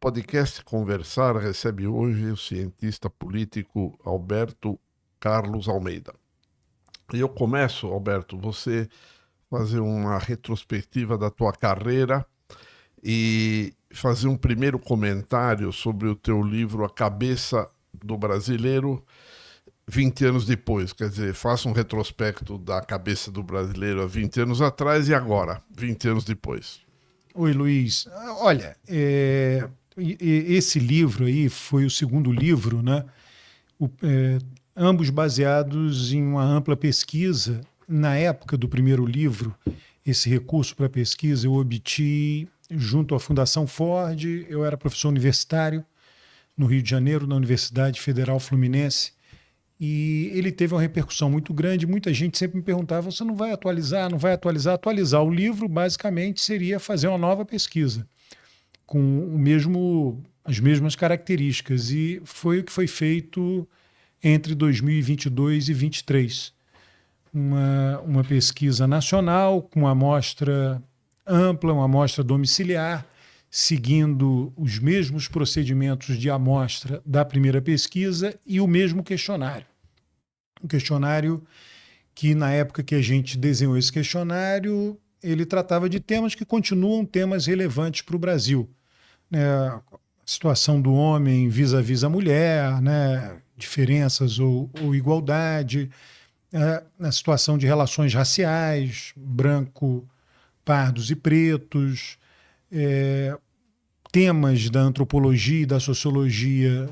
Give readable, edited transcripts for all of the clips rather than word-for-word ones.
podcast Conversar recebe hoje o cientista político Alberto Carlos Almeida. E eu começo, Alberto, você fazer uma retrospectiva da tua carreira e fazer um primeiro comentário sobre o teu livro A Cabeça do Brasileiro 20 anos depois. Quer dizer, faça um retrospecto da cabeça do brasileiro há 20 anos atrás e agora, 20 anos depois. Oi, Luiz. Olha, esse livro aí foi o segundo livro, né? Ambos baseados em uma ampla pesquisa. Na época do primeiro livro, esse recurso para pesquisa eu obti junto à Fundação Ford. Eu era professor universitário no Rio de Janeiro, na Universidade Federal Fluminense, e ele teve uma repercussão muito grande. Muita gente sempre me perguntava: você não vai atualizar, não vai atualizar? Atualizar o livro, basicamente, seria fazer uma nova pesquisa com as mesmas características, e foi o que foi feito entre 2022 e 2023. Uma pesquisa nacional com amostra ampla, uma amostra domiciliar, seguindo os mesmos procedimentos de amostra da primeira pesquisa e o mesmo questionário. Um questionário que, na época que a gente desenhou esse questionário, ele tratava de temas que continuam temas relevantes para o Brasil. A situação do homem vis-à-vis a mulher, né? Diferenças ou igualdade, a situação de relações raciais, branco, pardos e pretos, temas da antropologia e da sociologia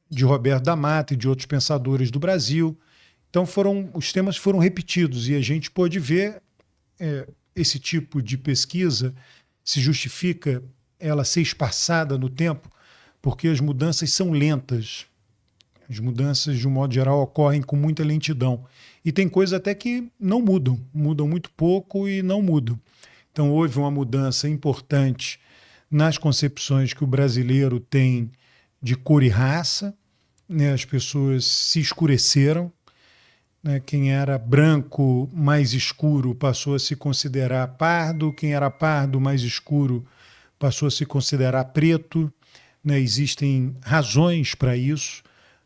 de Roberto da Mata e de outros pensadores do Brasil. Então os temas foram repetidos e a gente pôde ver esse tipo de pesquisa se justifica ela ser espaçada no tempo, porque as mudanças são lentas. As mudanças, de um modo geral, ocorrem com muita lentidão. E tem coisas até que não mudam, mudam muito pouco e não mudam. Então houve uma mudança importante nas concepções que o brasileiro tem de cor e raça, né? As pessoas se escureceram, né? Quem era branco mais escuro passou a se considerar pardo, quem era pardo mais escuro passou a se considerar preto, né? Existem razões para isso,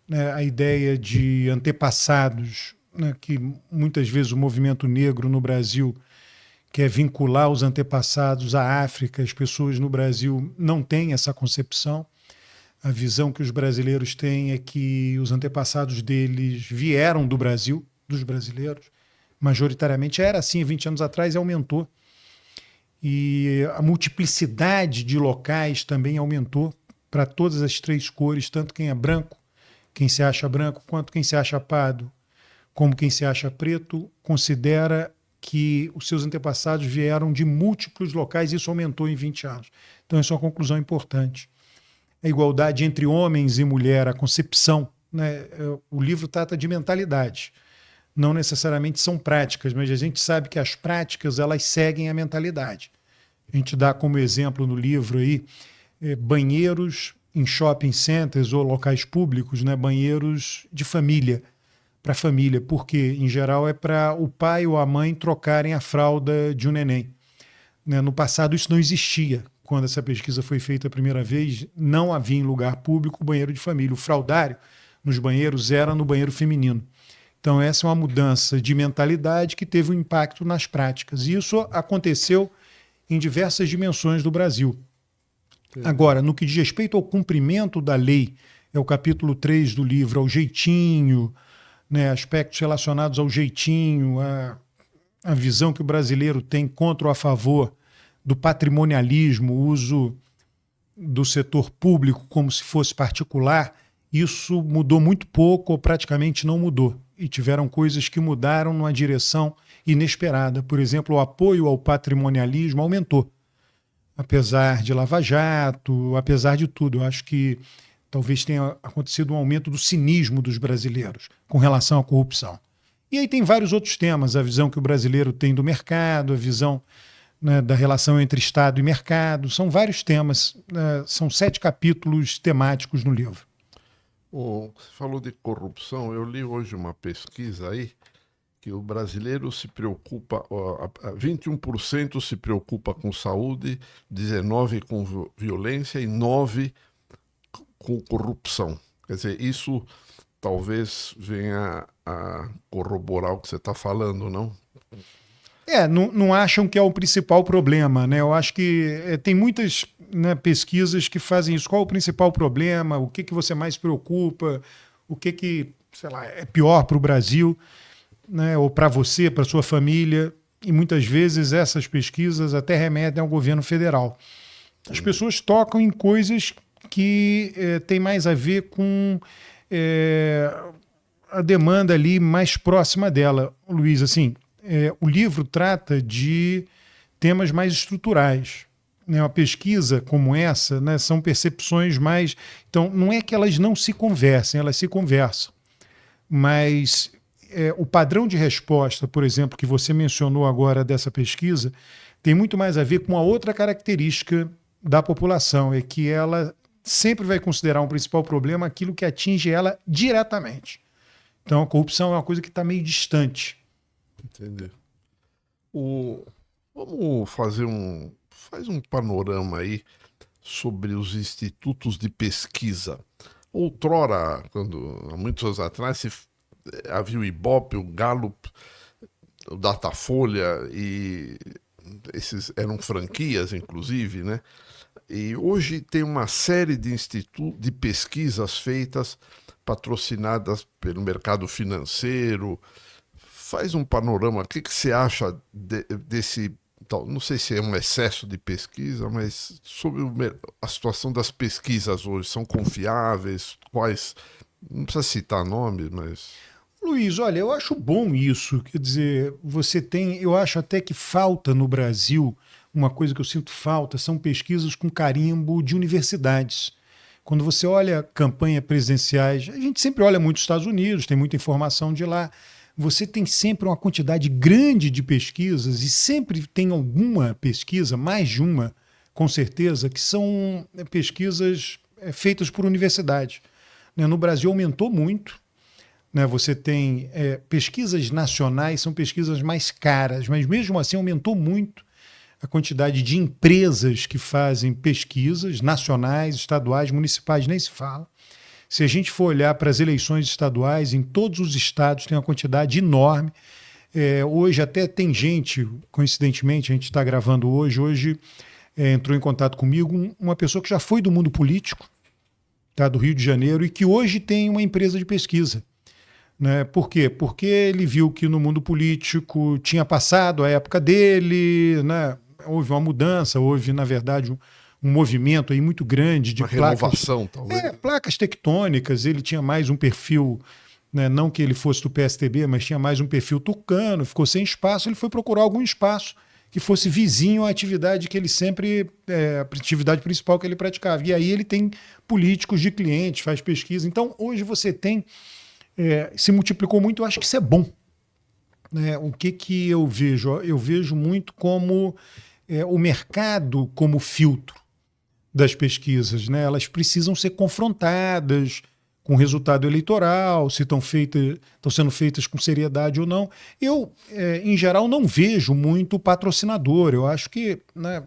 né? A ideia de antepassados, né? Que muitas vezes o movimento negro no Brasil quer vincular os antepassados à África. As pessoas no Brasil não têm essa concepção. A visão que os brasileiros têm é que os antepassados deles vieram do Brasil, dos brasileiros. Majoritariamente era assim 20 anos atrás e aumentou. E a multiplicidade de locais também aumentou para todas as três cores, tanto quem é branco, quem se acha branco, quanto quem se acha pardo, como quem se acha preto, considera que os seus antepassados vieram de múltiplos locais e isso aumentou em 20 anos. Então, essa é uma conclusão importante. A igualdade entre homens e mulher, a concepção, né? O livro trata de mentalidade. Não necessariamente são práticas, mas a gente sabe que as práticas elas seguem a mentalidade. A gente dá como exemplo no livro aí banheiros em shopping centers ou locais públicos, né? Banheiros de família, para a família, porque em geral é para o pai ou a mãe trocarem a fralda de um neném. Né? No passado isso não existia. Quando essa pesquisa foi feita a primeira vez, não havia em lugar público banheiro de família. O fraldário nos banheiros era no banheiro feminino. Então essa é uma mudança de mentalidade que teve um impacto nas práticas. E isso aconteceu em diversas dimensões do Brasil. Agora, no que diz respeito ao cumprimento da lei, é o capítulo 3 do livro, ao jeitinho, né, aspectos relacionados ao jeitinho, a visão que o brasileiro tem contra ou a favor do patrimonialismo, o uso do setor público como se fosse particular, isso mudou muito pouco ou praticamente não mudou. E tiveram coisas que mudaram numa direção inesperada. Por exemplo, o apoio ao patrimonialismo aumentou. Apesar de Lava Jato, apesar de tudo. Eu acho que talvez tenha acontecido um aumento do cinismo dos brasileiros com relação à corrupção. E aí tem vários outros temas, a visão que o brasileiro tem do mercado, a visão, né, da relação entre Estado e mercado. São vários temas, são 7 capítulos temáticos no livro. Você falou de corrupção, eu li hoje uma pesquisa aí que o brasileiro se preocupa, 21% se preocupa com saúde, 19% com violência e 9% com corrupção. Quer dizer, isso talvez venha a corroborar o que você está falando, não? Não acham que é o principal problema, né? Eu acho que tem muitas, né, pesquisas que fazem isso. Qual é o principal problema? O que você mais preocupa? O que, sei lá, é pior para o Brasil, né? Ou para você, para sua família? E muitas vezes essas pesquisas até remetem ao governo federal. As pessoas tocam em coisas que têm mais a ver com a demanda ali mais próxima dela. Luiz, assim, o livro trata de temas mais estruturais. Né? Uma pesquisa como essa, né, são percepções mais... Então, não é que elas não se conversem, elas se conversam. Mas o padrão de resposta, por exemplo, que você mencionou agora dessa pesquisa, tem muito mais a ver com a outra característica da população, é que ela sempre vai considerar um principal problema aquilo que atinge ela diretamente. Então, a corrupção é uma coisa que está meio distante. Entendi. Vamos fazer faz um panorama aí sobre os institutos de pesquisa. Outrora, há muitos anos atrás, havia o Ibope, o Gallup, o Datafolha, e esses eram franquias, inclusive, né? E hoje tem uma série de institutos de pesquisas feitas, patrocinadas pelo mercado financeiro. Faz um panorama, o que você acha desse, não sei se é um excesso de pesquisa, mas sobre a situação das pesquisas hoje, são confiáveis? Quais? Não precisa citar nomes, mas... Luiz, olha, eu acho bom isso. Quer dizer, eu acho até que falta no Brasil, uma coisa que eu sinto falta, são pesquisas com carimbo de universidades. Quando você olha campanhas presidenciais, a gente sempre olha muito os Estados Unidos, tem muita informação de lá. Você tem sempre uma quantidade grande de pesquisas e sempre tem alguma pesquisa, mais de uma, com certeza, que são pesquisas feitas por universidades. No Brasil aumentou muito. Você tem pesquisas nacionais, são pesquisas mais caras, mas mesmo assim aumentou muito a quantidade de empresas que fazem pesquisas nacionais, estaduais, municipais, nem se fala. Se a gente for olhar para as eleições estaduais, em todos os estados tem uma quantidade enorme. Hoje até tem gente, coincidentemente, a gente está gravando hoje entrou em contato comigo uma pessoa que já foi do mundo político, tá, do Rio de Janeiro, e que hoje tem uma empresa de pesquisa. Né? Por quê? Porque ele viu que no mundo político tinha passado a época dele, né? Houve uma mudança, houve, na verdade, um movimento aí muito grande de uma renovação, talvez. Placas tectônicas. Ele tinha mais um perfil, né? Não que ele fosse do PSTB, mas tinha mais um perfil tucano, ficou sem espaço, ele foi procurar algum espaço que fosse vizinho à atividade que ele sempre, a atividade principal que ele praticava. E aí ele tem políticos de clientes, faz pesquisa. Então, hoje você tem... se multiplicou muito, eu acho que isso é bom. O que eu vejo? Eu vejo muito como o mercado como filtro das pesquisas. Né? Elas precisam ser confrontadas com o resultado eleitoral, se estão sendo feitas com seriedade ou não. Eu, em geral, não vejo muito patrocinador. Eu acho que... Né,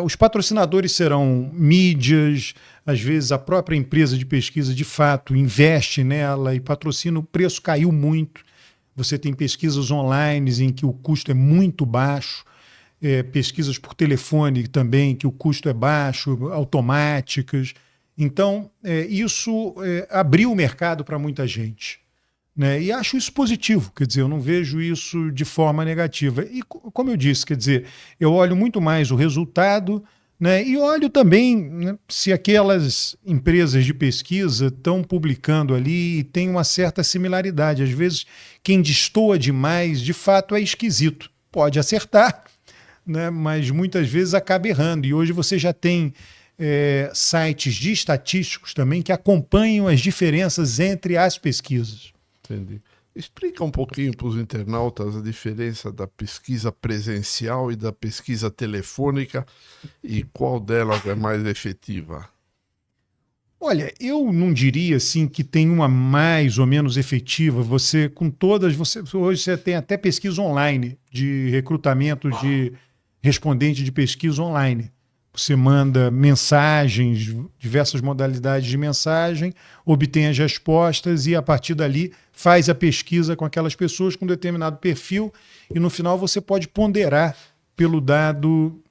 os patrocinadores serão mídias, às vezes a própria empresa de pesquisa de fato investe nela e patrocina, o preço caiu muito. Você tem pesquisas online em que o custo é muito baixo, pesquisas por telefone também, que o custo é baixo, automáticas. Então, isso abriu o mercado para muita gente. Né? E acho isso positivo, quer dizer, eu não vejo isso de forma negativa. E, como eu disse, quer dizer, eu olho muito mais o resultado, né? E olho também, né, se aquelas empresas de pesquisa estão publicando ali e tem uma certa similaridade. Às vezes, quem destoa demais, de fato, é esquisito. Pode acertar, né? Mas muitas vezes acaba errando. E hoje você já tem sites de estatísticos também que acompanham as diferenças entre as pesquisas. Entendi. Explica um pouquinho para os internautas a diferença da pesquisa presencial e da pesquisa telefônica e qual delas é mais efetiva. Olha, eu não diria assim que tem uma mais ou menos efetiva. Hoje você tem até pesquisa online de recrutamento de respondente de pesquisa online. você manda mensagens, diversas modalidades de mensagem, obtém as respostas e, a partir dali, faz a pesquisa com aquelas pessoas com determinado perfil e, no final, você pode ponderar pelo dado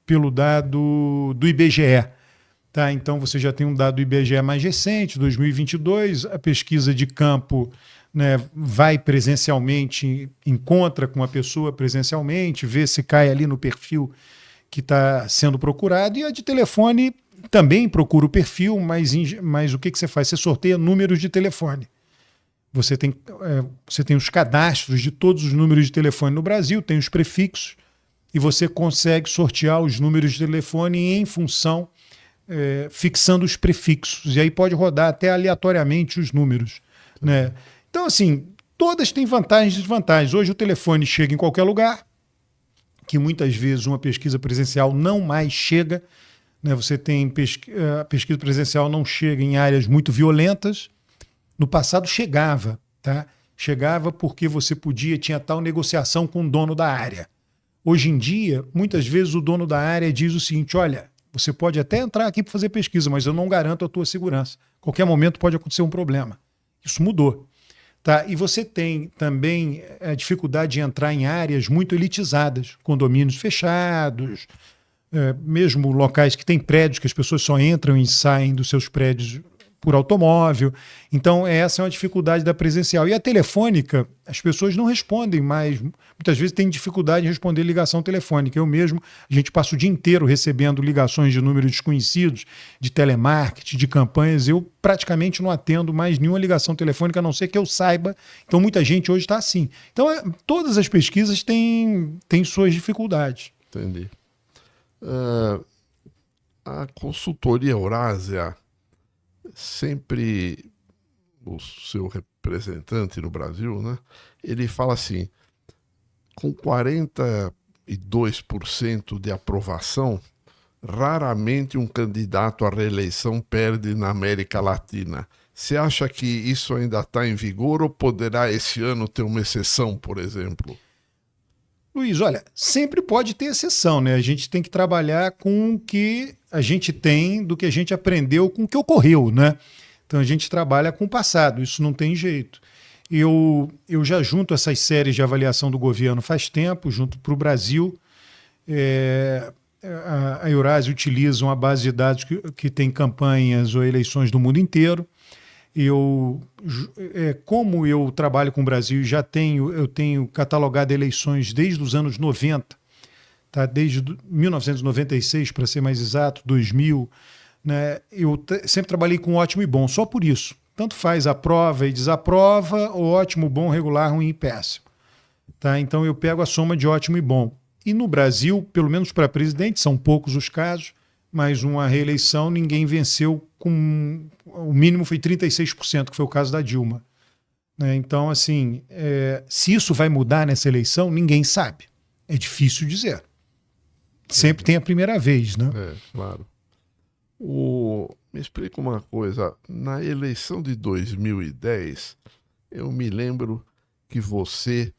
do IBGE. Tá? Então, você já tem um dado do IBGE mais recente, 2022, a pesquisa de campo, né, vai presencialmente, encontra com a pessoa presencialmente, vê se cai ali no perfil que está sendo procurado, e a de telefone também procura o perfil, mas o que você faz? Você sorteia números de telefone. Você tem os cadastros de todos os números de telefone no Brasil, tem os prefixos, e você consegue sortear os números de telefone em função, fixando os prefixos, e aí pode rodar até aleatoriamente os números. Né? Então, assim, todas têm vantagens e desvantagens. Hoje o telefone chega em qualquer lugar, que muitas vezes uma pesquisa presencial não mais chega. Né? Você tem a pesquisa presencial não chega em áreas muito violentas. No passado chegava, tá? Chegava porque você tinha tal negociação com o dono da área. Hoje em dia, muitas vezes o dono da área diz o seguinte: olha, você pode até entrar aqui para fazer pesquisa, mas eu não garanto a tua segurança. Qualquer momento pode acontecer um problema. Isso mudou. Tá? E você tem também a dificuldade de entrar em áreas muito elitizadas, condomínios fechados, mesmo locais que têm prédios que as pessoas só entram e saem dos seus prédios por automóvel. Então, essa é uma dificuldade da presencial. E a telefônica, as pessoas não respondem mais. Muitas vezes tem dificuldade em responder ligação telefônica. Eu mesmo, a gente passa o dia inteiro recebendo ligações de números desconhecidos, de telemarketing, de campanhas. Eu praticamente não atendo mais nenhuma ligação telefônica, a não ser que eu saiba. Então, muita gente hoje está assim. Então, todas as pesquisas têm suas dificuldades. Entendi. A consultoria Eurásia, sempre o seu representante no Brasil, né, ele fala assim, com 42% de aprovação, raramente um candidato à reeleição perde na América Latina. Você acha que isso ainda está em vigor ou poderá esse ano ter uma exceção, por exemplo? Luiz, olha, sempre pode ter exceção, né? A gente tem que trabalhar com o que a gente tem, do que a gente aprendeu com o que ocorreu, né? Então a gente trabalha com o passado, isso não tem jeito. Eu já junto essas séries de avaliação do governo faz tempo, junto para o Brasil. A Eurásia utiliza uma base de dados que tem campanhas ou eleições do mundo inteiro. Como eu trabalho com o Brasil e eu tenho catalogado eleições desde os anos 90, tá? Desde 1996, para ser mais exato, 2000, né? Eu sempre trabalhei com ótimo e bom, só por isso. Tanto faz aprova e desaprova, ou ótimo, bom, regular, ruim e péssimo. Tá? Então eu pego a soma de ótimo e bom. E no Brasil, pelo menos para presidente, são poucos os casos, mas uma reeleição ninguém venceu com... O mínimo foi 36%, que foi o caso da Dilma. Né? Então, assim, se isso vai mudar nessa eleição, ninguém sabe. É difícil dizer. Sempre tem a primeira vez, né? Claro. Me explica uma coisa. Na eleição de 2010, eu me lembro que você,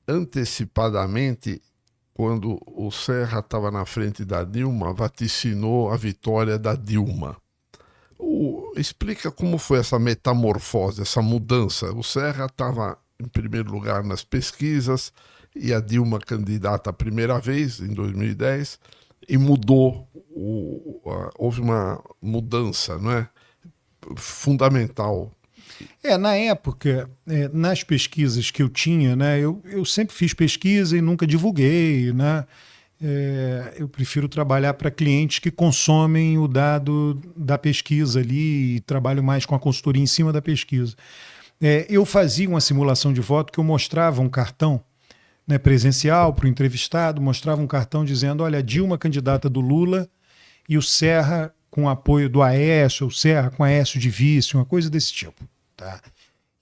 antecipadamente, quando o Serra estava na frente da Dilma, vaticinou a vitória da Dilma. Explica como foi essa metamorfose, essa mudança. O Serra estava em primeiro lugar nas pesquisas e a Dilma candidata a primeira vez, em 2010, e mudou. Houve uma mudança, não é? Fundamental. Na época, nas pesquisas que eu tinha, né, eu sempre fiz pesquisa e nunca divulguei, né? Eu prefiro trabalhar para clientes que consomem o dado da pesquisa ali e trabalho mais com a consultoria em cima da pesquisa. Eu fazia uma simulação de voto que eu mostrava um cartão, né, presencial para o entrevistado, mostrava um cartão dizendo, olha, Dilma candidata do Lula e o Serra com apoio do Aécio, o Serra com Aécio de vice, uma coisa desse tipo. Tá?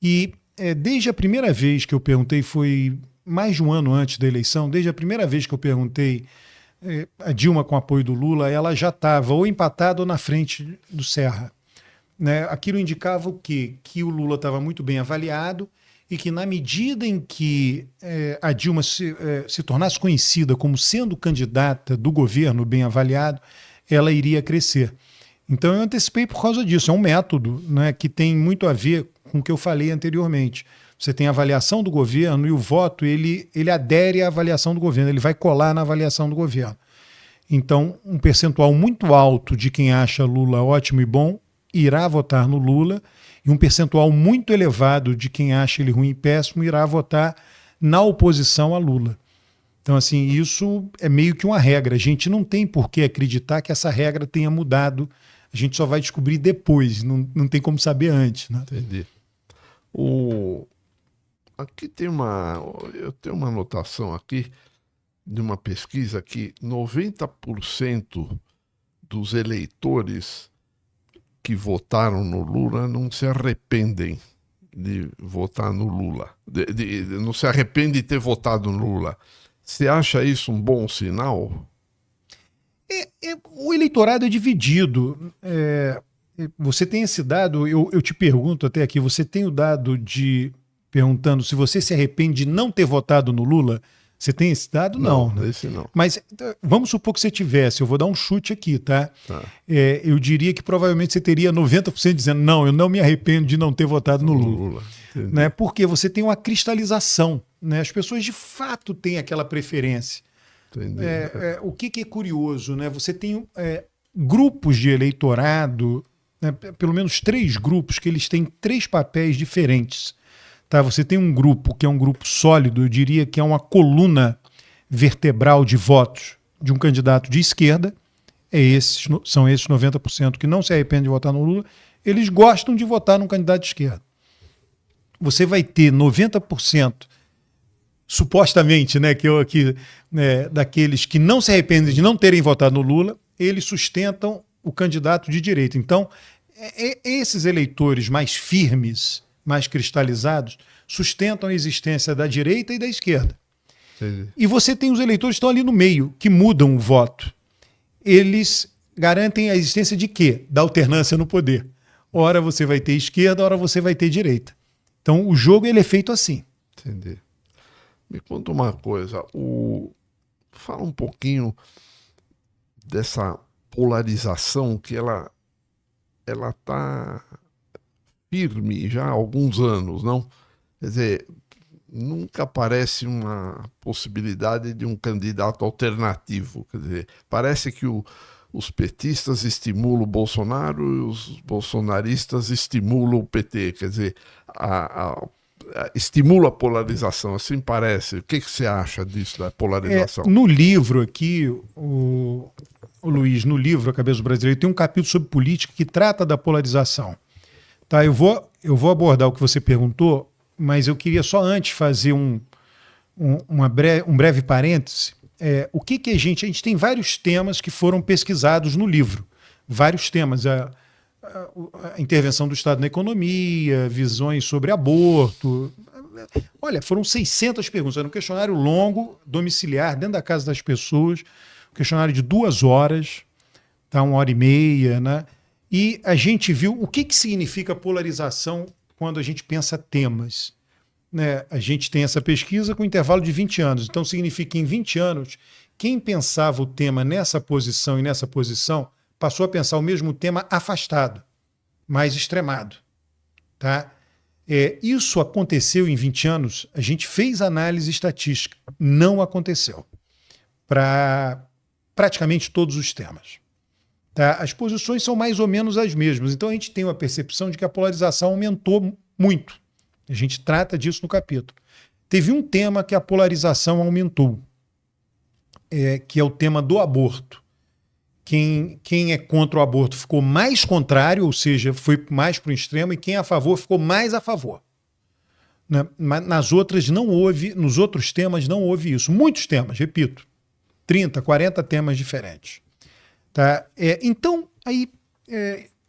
E desde a primeira vez que eu perguntei, foi mais de um ano antes da eleição, desde a primeira vez que eu perguntei a Dilma com apoio do Lula, ela já estava ou empatada ou na frente do Serra. Né? Aquilo indicava o quê? Que o Lula estava muito bem avaliado e que, na medida em que a Dilma se tornasse conhecida como sendo candidata do governo bem avaliado, ela iria crescer. Então eu antecipei por causa disso. É um método, né, que tem muito a ver com o que eu falei anteriormente. Você tem a avaliação do governo e o voto ele adere à avaliação do governo, ele vai colar na avaliação do governo. Então, um percentual muito alto de quem acha Lula ótimo e bom irá votar no Lula, e um percentual muito elevado de quem acha ele ruim e péssimo irá votar na oposição a Lula. Então, assim, isso é meio que uma regra. A gente não tem por que acreditar que essa regra tenha mudado. A gente só vai descobrir depois, não tem como saber antes. Né? Entendi. Aqui eu tenho uma anotação aqui de uma pesquisa que 90% dos eleitores que votaram no Lula não se arrependem de votar no Lula. Não se arrepende de ter votado no Lula. Você acha isso um bom sinal? O eleitorado é dividido. Você tem esse dado, eu te pergunto até aqui, você tem o dado perguntando se você se arrepende de não ter votado no Lula? Você tem esse dado? Não, né? Esse não. Mas vamos supor que você tivesse, eu vou dar um chute aqui, tá? Eu diria que provavelmente você teria 90% dizendo não, eu não me arrependo de não ter votado no Lula. Né? Porque você tem uma cristalização, né? As pessoas de fato têm aquela preferência. O que é curioso, né? Você tem grupos de eleitorado, né? Pelo menos 3 grupos que eles têm 3 papéis diferentes. Tá? Você tem um grupo que é um grupo sólido, eu diria que é uma coluna vertebral de votos de um candidato de esquerda, são esses 90% que não se arrependem de votar no Lula, eles gostam de votar num candidato de esquerda. Você vai ter 90%, supostamente, né, daqueles que não se arrependem de não terem votado no Lula, eles sustentam o candidato de direita. Então, esses eleitores mais firmes, mais cristalizados, sustentam a existência da direita e da esquerda. Entendi. E você tem os eleitores que estão ali no meio, que mudam o voto. Eles garantem a existência de quê? Da alternância no poder. Ora você vai ter esquerda, ora você vai ter direita. Então o jogo ele é feito assim. Entendi. Me conta uma coisa, fala um pouquinho dessa polarização que ela está firme já há alguns anos, não? Quer dizer, nunca aparece uma possibilidade de um candidato alternativo. Quer dizer, parece que os petistas estimulam o Bolsonaro e os bolsonaristas estimulam o PT. Quer dizer, estimula a polarização, assim parece. O que você acha disso, da polarização? No livro aqui, o Luiz, no livro A Cabeça do Brasileiro, tem um capítulo sobre política que trata da polarização. Tá, eu vou abordar o que você perguntou, mas eu queria só antes fazer um breve parêntese. O que a gente tem vários temas que foram pesquisados no livro, vários temas, a intervenção do Estado na economia, visões sobre aborto. Olha, foram 600 perguntas, era um questionário longo, domiciliar, dentro da casa das pessoas, um questionário de 2 horas, tá, 1h30, né? E a gente viu o que significa polarização quando a gente pensa temas. Né? A gente tem essa pesquisa com intervalo de 20 anos. Então, significa que em 20 anos, quem pensava o tema nessa posição e nessa posição passou a pensar o mesmo tema afastado, mais extremado. Tá? Isso aconteceu em 20 anos, a gente fez análise estatística. Não aconteceu para praticamente todos os temas. Tá? As posições são mais ou menos as mesmas. Então a gente tem uma percepção de que a polarização aumentou muito. A gente trata disso no capítulo. Teve um tema que a polarização aumentou, que é o tema do aborto. Quem é contra o aborto ficou mais contrário, ou seja, foi mais para o extremo, e quem é a favor ficou mais a favor. Né? Mas nos outros temas não houve isso. Muitos temas, repito, 30, 40 temas diferentes. Tá? Então, aí,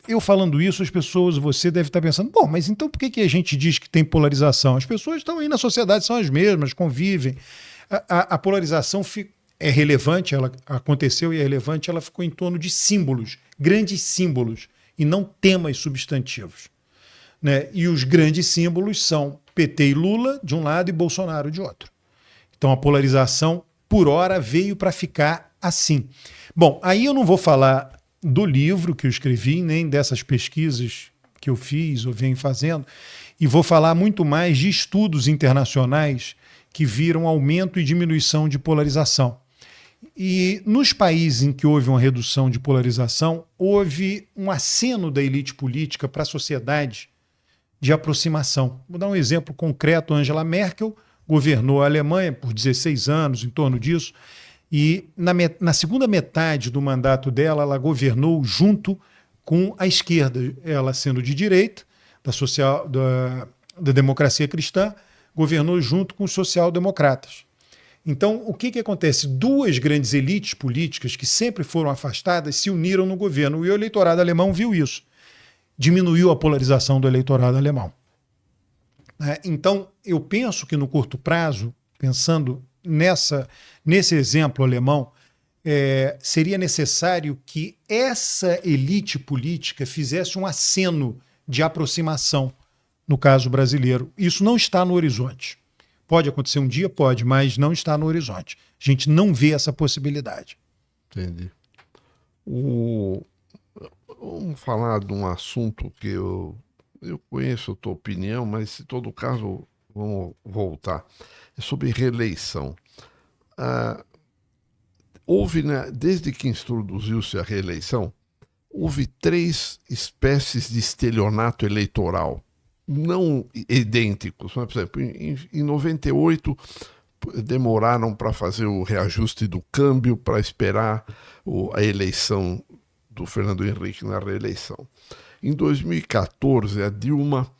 eu falando isso, as pessoas, você deve estar pensando, bom, mas então por que a gente diz que tem polarização? As pessoas estão aí na sociedade, são as mesmas, convivem. A polarização é relevante, ela aconteceu e é relevante, ela ficou em torno de símbolos, grandes símbolos, e não temas substantivos. Né? E os grandes símbolos são PT e Lula de um lado e Bolsonaro de outro. Então a polarização, por hora, veio para ficar assim. Bom, aí eu não vou falar do livro que eu escrevi, nem dessas pesquisas que eu fiz ou venho fazendo, e vou falar muito mais de estudos internacionais que viram aumento e diminuição de polarização. E nos países em que houve uma redução de polarização, houve um aceno da elite política para a sociedade de aproximação. Vou dar um exemplo concreto. Angela Merkel governou a Alemanha por 16 anos, em torno disso, e na segunda metade do mandato dela, ela governou junto com a esquerda, ela sendo de direita, da democracia cristã, governou junto com os social-democratas. Então, o que acontece? Duas grandes elites políticas que sempre foram afastadas se uniram no governo, e o eleitorado alemão viu isso. Diminuiu a polarização do eleitorado alemão. Então, eu penso que no curto prazo, pensando nesse exemplo alemão, seria necessário que essa elite política fizesse um aceno de aproximação, no caso brasileiro. Isso não está no horizonte. Pode acontecer um dia? Pode, mas não está no horizonte. A gente não vê essa possibilidade. Entendi. Vamos falar de um assunto que eu conheço a tua opinião, mas em todo caso, vamos voltar. É sobre reeleição. Houve, né, desde que introduziu-se a reeleição, houve 3 espécies de estelionato eleitoral, não idênticos. Por exemplo, em 98, demoraram para fazer o reajuste do câmbio para esperar a eleição do Fernando Henrique na reeleição. Em 2014, a Dilma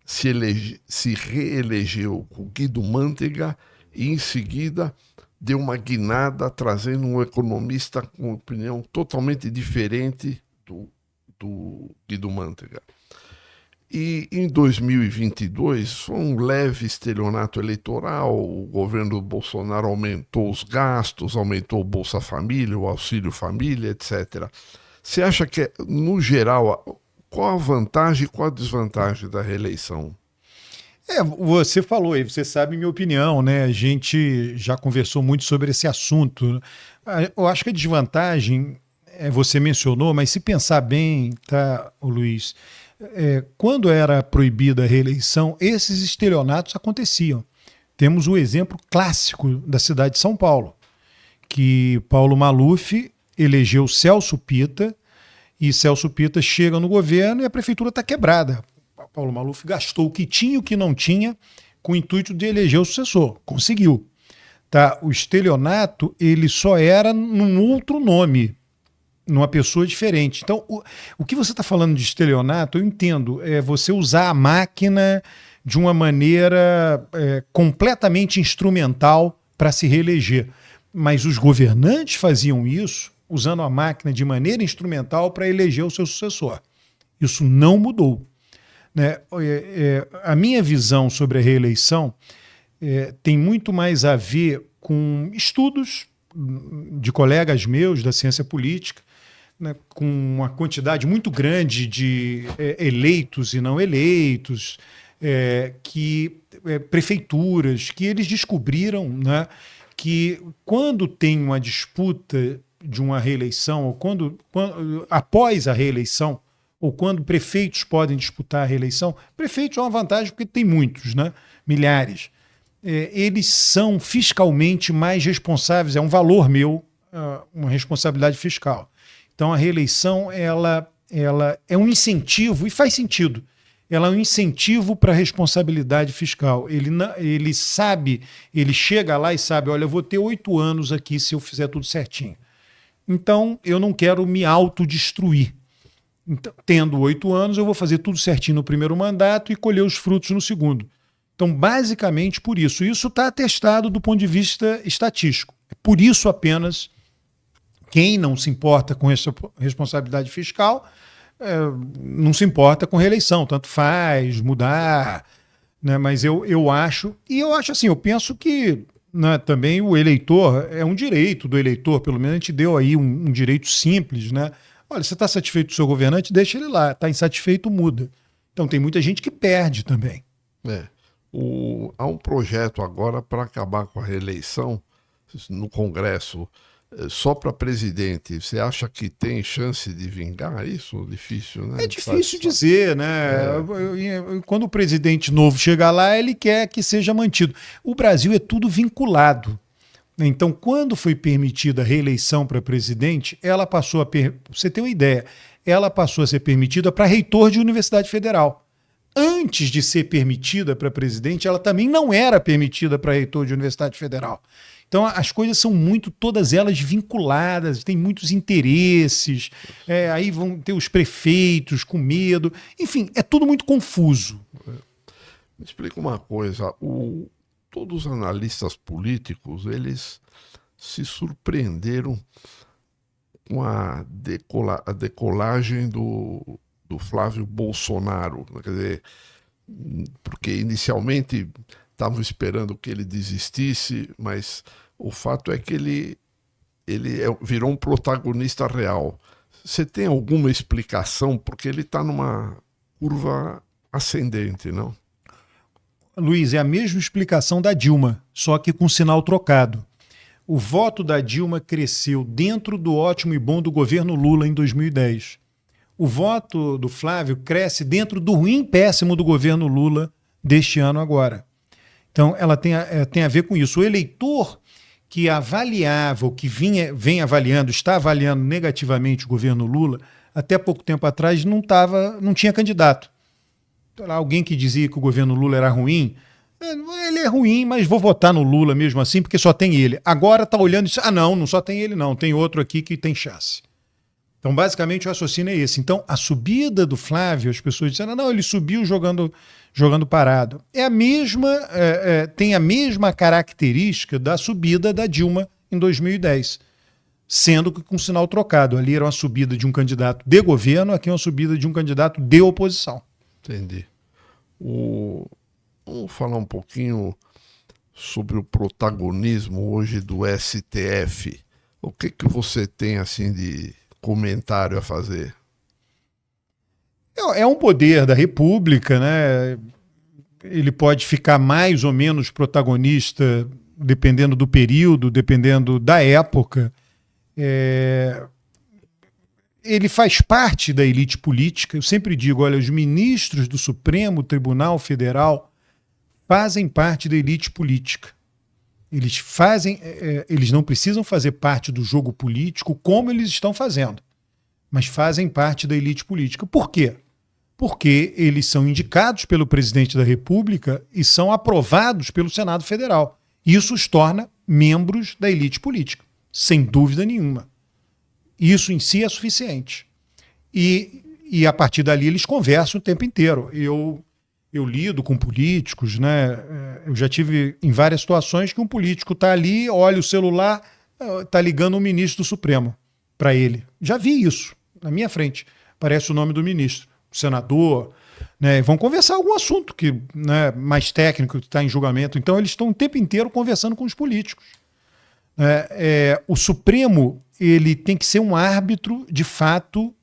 se reelegeu com Guido Mantega e, em seguida, deu uma guinada trazendo um economista com opinião totalmente diferente do Guido Mantega. E em 2022 foi um leve estelionato eleitoral. O governo Bolsonaro aumentou os gastos, aumentou o Bolsa Família, o Auxílio Família, etc. Você acha que, no geral, qual a vantagem e qual a desvantagem da reeleição? Você falou aí, você sabe minha opinião, né? A gente já conversou muito sobre esse assunto. Eu acho que a desvantagem, você mencionou, mas se pensar bem, tá, Luiz, quando era proibida a reeleição, esses estelionatos aconteciam. Temos o exemplo clássico da cidade de São Paulo, que Paulo Maluf elegeu Celso Pitta, e Celso Pitta chega no governo e a prefeitura está quebrada. Paulo Maluf gastou o que tinha e o que não tinha com o intuito de eleger o sucessor. Conseguiu. Tá? O estelionato ele só era num outro nome, numa pessoa diferente. Então, o que você está falando de estelionato, eu entendo, é você usar a máquina de uma maneira completamente instrumental para se reeleger. Mas os governantes faziam isso usando a máquina de maneira instrumental para eleger o seu sucessor. Isso não mudou. Né? A minha visão sobre a reeleição tem muito mais a ver com estudos de colegas meus da ciência política, né, com uma quantidade muito grande de eleitos e não eleitos, prefeituras, que eles descobriram, né, que quando tem uma disputa de uma reeleição, ou quando após a reeleição, ou quando prefeitos podem disputar a reeleição, prefeitos é uma vantagem porque tem muitos, né? Milhares. Eles são fiscalmente mais responsáveis, é um valor meu, uma responsabilidade fiscal. Então a reeleição ela é um incentivo, e faz sentido, ela é um incentivo para a responsabilidade fiscal. Ele sabe, ele chega lá e sabe, olha, eu vou ter 8 anos aqui se eu fizer tudo certinho. Então eu não quero me autodestruir. Então, tendo 8 anos, eu vou fazer tudo certinho no primeiro mandato e colher os frutos no segundo. Então, basicamente por isso. Isso está atestado do ponto de vista estatístico. Por isso apenas quem não se importa com essa responsabilidade fiscal não se importa com reeleição. Tanto faz, mudar. Né? Mas eu acho assim, eu penso que, né, também o eleitor, é um direito do eleitor, pelo menos a gente deu aí um direito simples, né? Olha, você está satisfeito do seu governante, deixa ele lá. Está insatisfeito, muda. Então tem muita gente que perde também. Há um projeto agora para acabar com a reeleição no Congresso, só para presidente. Você acha que tem chance de vingar isso? Difícil, né? É difícil dizer, né? Quando o presidente novo chegar lá, ele quer que seja mantido. O Brasil é tudo vinculado. Então, quando foi permitida a reeleição para presidente, ela passou a... Você tem uma ideia, ela passou a ser permitida para reitor de Universidade Federal. Antes de ser permitida para presidente, ela também não era permitida para reitor de Universidade Federal. Então, as coisas são todas elas vinculadas, tem muitos interesses, aí vão ter os prefeitos com medo, enfim, é tudo muito confuso. Me explica uma coisa, todos os analistas políticos, eles se surpreenderam com a decolagem do Flávio Bolsonaro, quer dizer, porque inicialmente estavam esperando que ele desistisse, mas o fato é que ele virou um protagonista real. Você tem alguma explicação? Porque ele está numa curva ascendente, não? Luiz, é a mesma explicação da Dilma, só que com sinal trocado. O voto da Dilma cresceu dentro do ótimo e bom do governo Lula em 2010. O voto do Flávio cresce dentro do ruim e péssimo do governo Lula deste ano agora. Então, ela tem a ver com isso. O eleitor que avaliava, ou que vem avaliando, está avaliando negativamente o governo Lula, até pouco tempo atrás não tinha candidato. Então, alguém que dizia que o governo Lula era ruim, ele é ruim, mas vou votar no Lula mesmo assim, porque só tem ele. Agora está olhando e diz, não só tem ele não, tem outro aqui que tem chance. Então, basicamente, o raciocínio é esse. Então, a subida do Flávio, as pessoas disseram, não, ele subiu jogando parado. É a mesma, tem a mesma característica da subida da Dilma em 2010, sendo que com sinal trocado. Ali era uma subida de um candidato de governo, aqui é uma subida de um candidato de oposição. Entendi. Vamos falar um pouquinho sobre o protagonismo hoje do STF. O que você tem assim de comentário a fazer? É um poder da República, né? Ele pode ficar mais ou menos protagonista dependendo do período, dependendo da época. Ele faz parte da elite política. Eu sempre digo, olha, os ministros do Supremo Tribunal Federal fazem parte da elite política. Eles não precisam fazer parte do jogo político como eles estão fazendo, mas fazem parte da elite política. Por quê? Porque eles são indicados pelo presidente da República e são aprovados pelo Senado Federal. Isso os torna membros da elite política, sem dúvida nenhuma. Isso em si é suficiente. E a partir dali eles conversam o tempo inteiro. Eu lido com políticos, né? Eu já tive em várias situações que um político está ali, olha o celular, está ligando o ministro do Supremo para ele. Já vi isso na minha frente. Aparece o nome do ministro, o senador, né? Vão conversar algum assunto que, né, mais técnico, que está em julgamento. Então eles estão o tempo inteiro conversando com os políticos. O Supremo ele tem que ser um árbitro, de fato,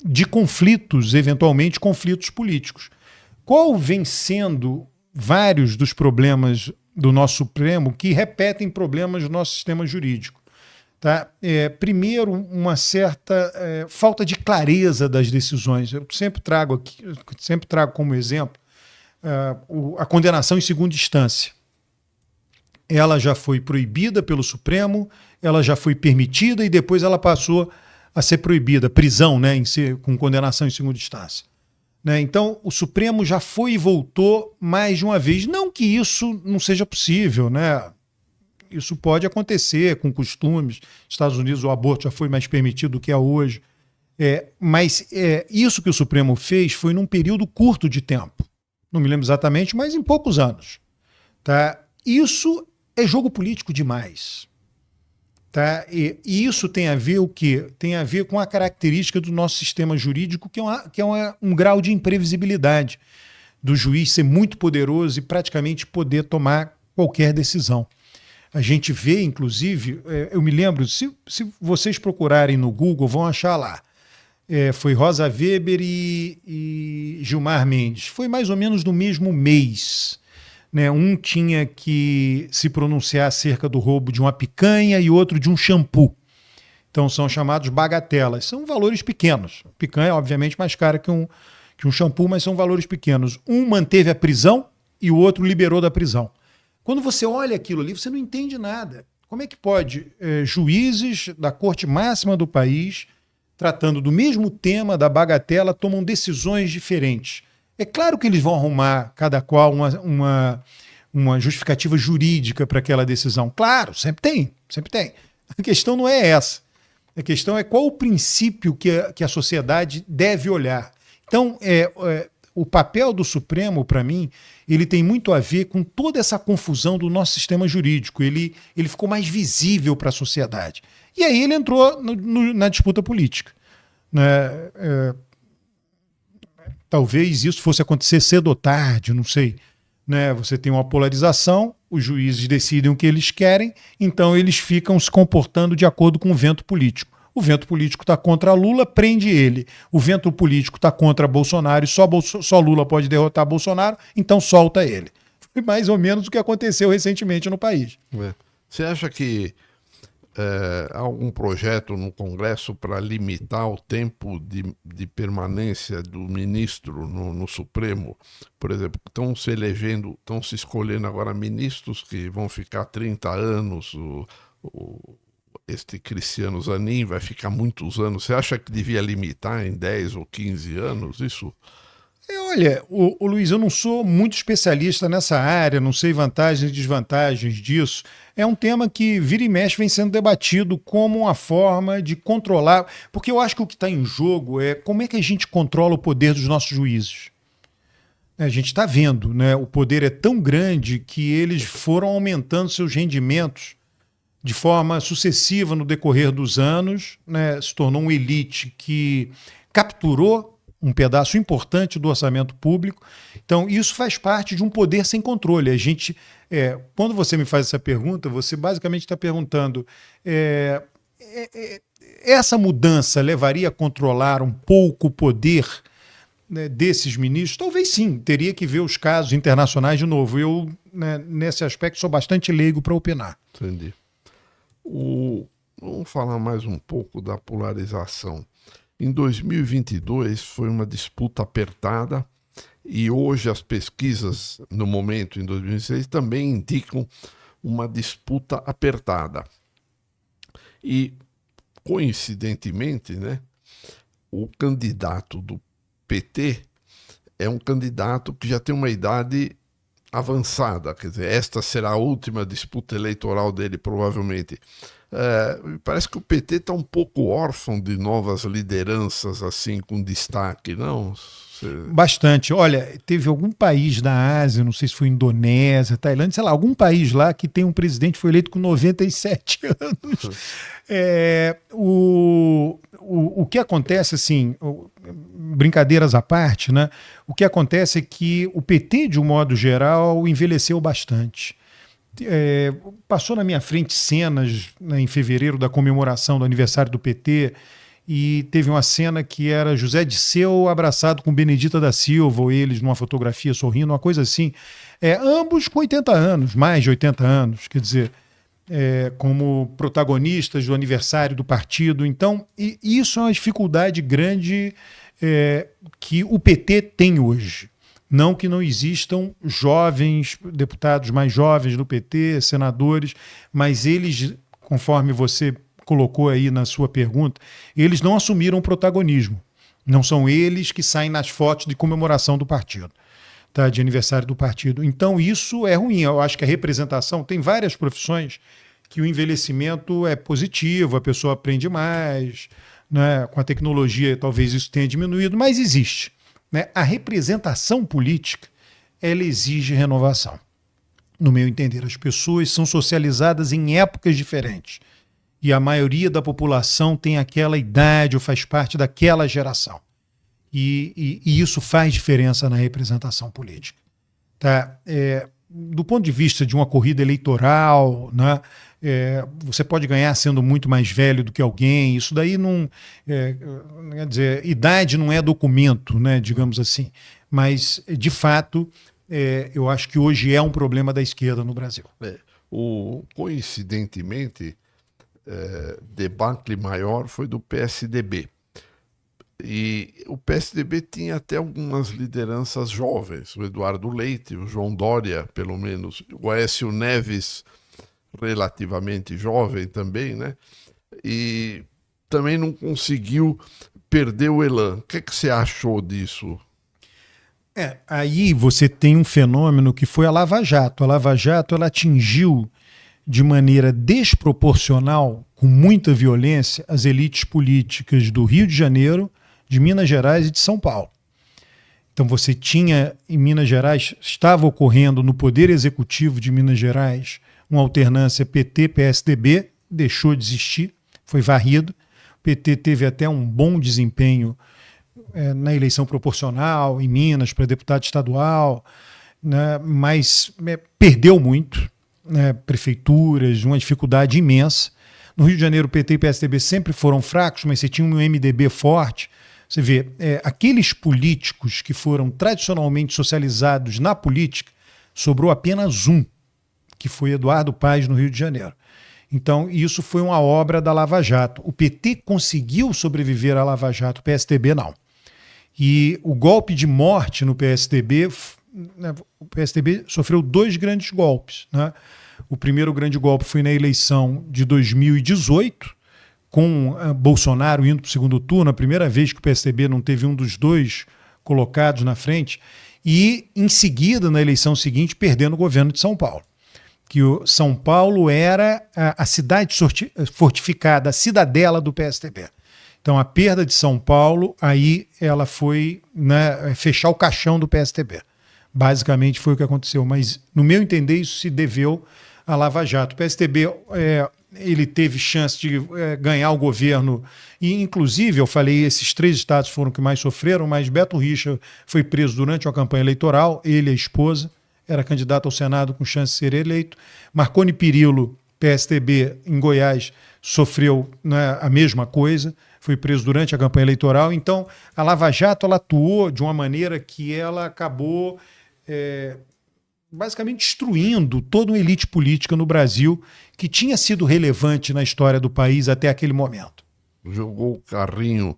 de conflitos, eventualmente conflitos políticos. Qual vem sendo vários dos problemas do nosso Supremo que repetem problemas do nosso sistema jurídico? Tá? Primeiro, uma certa falta de clareza das decisões. Eu sempre trago como exemplo a condenação em segunda instância. Ela já foi proibida pelo Supremo, ela já foi permitida e depois ela passou a ser proibida, prisão, né, com condenação em segunda instância. Né? Então, o Supremo já foi e voltou mais de uma vez. Não que isso não seja possível, né? Isso pode acontecer com costumes. Nos Estados Unidos o aborto já foi mais permitido do que é hoje. Mas isso que o Supremo fez foi num período curto de tempo. Não me lembro exatamente, mas em poucos anos. Tá? Isso é jogo político demais. Tá? E isso tem a ver o quê? Tem a ver com a característica do nosso sistema jurídico, que é um grau de imprevisibilidade do juiz ser muito poderoso e praticamente poder tomar qualquer decisão. A gente vê, inclusive, eu me lembro, se vocês procurarem no Google, vão achar lá. Foi Rosa Weber e Gilmar Mendes. Foi mais ou menos no mesmo mês. né? Um tinha que se pronunciar acerca do roubo de uma picanha e outro de um shampoo. Então são chamados bagatelas. São valores pequenos. Picanha, obviamente, mais cara que um shampoo, mas são valores pequenos. Um manteve a prisão e o outro liberou da prisão. Quando você olha aquilo ali, você não entende nada. Como é que pode juízes da corte máxima do país, tratando do mesmo tema da bagatela, tomam decisões diferentes? É claro que eles vão arrumar, cada qual, uma justificativa jurídica para aquela decisão. Claro, sempre tem, sempre tem. A questão não é essa. A questão é qual o princípio que a sociedade deve olhar. Então, o papel do Supremo, para mim, ele tem muito a ver com toda essa confusão do nosso sistema jurídico. Ele ficou mais visível para a sociedade. E aí ele entrou na disputa política, né? Talvez isso fosse acontecer cedo ou tarde, não sei. Né? Você tem uma polarização, os juízes decidem o que eles querem, então eles ficam se comportando de acordo com o vento político. O vento político está contra Lula, prende ele. O vento político está contra Bolsonaro e só Lula pode derrotar Bolsonaro, então solta ele. Foi mais ou menos o que aconteceu recentemente no país. Você acha que há algum projeto no Congresso para limitar o tempo de permanência do ministro no Supremo? Por exemplo, estão se escolhendo agora ministros que vão ficar 30 anos, este Cristiano Zanin vai ficar muitos anos. Você acha que devia limitar em 10 ou 15 anos isso? Olha, Luiz, eu não sou muito especialista nessa área, não sei vantagens e desvantagens disso. É um tema que vira e mexe vem sendo debatido como uma forma de controlar, porque eu acho que o que está em jogo é como é que a gente controla o poder dos nossos juízes. A gente está vendo, né? O poder é tão grande que eles foram aumentando seus rendimentos de forma sucessiva no decorrer dos anos, né? Se tornou uma elite que capturou um pedaço importante do orçamento público. Então, isso faz parte de um poder sem controle. A gente, quando você me faz essa pergunta, você basicamente está perguntando: essa mudança levaria a controlar um pouco o poder, né, desses ministros? Talvez sim, teria que ver os casos internacionais de novo. Eu, né, nesse aspecto, sou bastante leigo para opinar. Entendi. Vamos falar mais um pouco da polarização. Em 2022 foi uma disputa apertada e hoje as pesquisas, no momento, em 2026, também indicam uma disputa apertada. E, coincidentemente, né, o candidato do PT é um candidato que já tem uma idade avançada, quer dizer, esta será a última disputa eleitoral dele, provavelmente. Parece que o PT está um pouco órfão de novas lideranças assim com destaque, não? Bastante. Olha, teve algum país da Ásia, não sei se foi Indonésia, Tailândia, sei lá, algum país lá que tem um presidente que foi eleito com 97 anos. O que acontece, assim, brincadeiras à parte, né? O que acontece é que o PT, de um modo geral, envelheceu bastante. Passou na minha frente cenas, né, em fevereiro da comemoração do aniversário do PT, e teve uma cena que era José Disseu abraçado com Benedita da Silva, ou eles numa fotografia sorrindo, uma coisa assim. Ambos com 80 anos, mais de 80 anos, quer dizer, como protagonistas do aniversário do partido. Então, isso é uma dificuldade grande que o PT tem hoje. Não que não existam jovens, deputados mais jovens do PT, senadores, mas eles, conforme você colocou aí na sua pergunta, eles não assumiram o protagonismo. Não são eles que saem nas fotos de comemoração do partido, tá? De aniversário do partido. Então isso é ruim. Eu acho que a representação, tem várias profissões que o envelhecimento é positivo, a pessoa aprende mais, né? Com a tecnologia talvez isso tenha diminuído, mas existe. Né? A representação política, ela exige renovação. No meu entender, as pessoas são socializadas em épocas diferentes e a maioria da população tem aquela idade ou faz parte daquela geração. E isso faz diferença na representação política. Tá? Do ponto de vista de uma corrida eleitoral, né? Você pode ganhar sendo muito mais velho do que alguém. Isso daí não... quer dizer, idade não é documento, né, digamos assim. Mas, de fato, eu acho que hoje é um problema da esquerda no Brasil. Coincidentemente, debacle maior foi do PSDB. E o PSDB tinha até algumas lideranças jovens, o Eduardo Leite, o João Dória, pelo menos, o Aécio Neves, relativamente jovem também, né? E também não conseguiu perder o elan. O que você achou disso? Aí você tem um fenômeno que foi a Lava Jato. A Lava Jato ela atingiu de maneira desproporcional, com muita violência, as elites políticas do Rio de Janeiro, de Minas Gerais e de São Paulo. Então você tinha em Minas Gerais, estava ocorrendo no Poder Executivo de Minas Gerais uma alternância PT-PSDB, deixou de existir, foi varrido. O PT teve até um bom desempenho na eleição proporcional em Minas para deputado estadual, né, mas perdeu muito, né, prefeituras, uma dificuldade imensa. No Rio de Janeiro, o PT e o PSDB sempre foram fracos, mas você tinha um MDB forte. Você vê, aqueles políticos que foram tradicionalmente socializados na política, sobrou apenas um, que foi Eduardo Paes, no Rio de Janeiro. Então, isso foi uma obra da Lava Jato. O PT conseguiu sobreviver à Lava Jato, o PSDB não. E o golpe de morte no PSDB, o PSDB sofreu 2 grandes golpes, né? O primeiro grande golpe foi na eleição de 2018, com Bolsonaro indo para o segundo turno, a primeira vez que o PSDB não teve um dos 2 colocados na frente, e em seguida, na eleição seguinte, perdendo o governo de São Paulo. Que o São Paulo era a cidade fortificada, a cidadela do PSDB. Então a perda de São Paulo, aí ela foi, né, fechar o caixão do PSDB. Basicamente foi o que aconteceu, mas no meu entender isso se deveu à Lava Jato. O PSDB ele teve chance de ganhar o governo e inclusive eu falei, esses 3 estados foram que mais sofreram, mas Beto Richa foi preso durante uma campanha eleitoral, ele e a esposa, era candidato ao Senado com chance de ser eleito. Marconi Perillo, PSDB em Goiás, sofreu, né, a mesma coisa, foi preso durante a campanha eleitoral. Então, a Lava Jato ela atuou de uma maneira que ela acabou basicamente destruindo toda uma elite política no Brasil que tinha sido relevante na história do país até aquele momento. Jogou o carrinho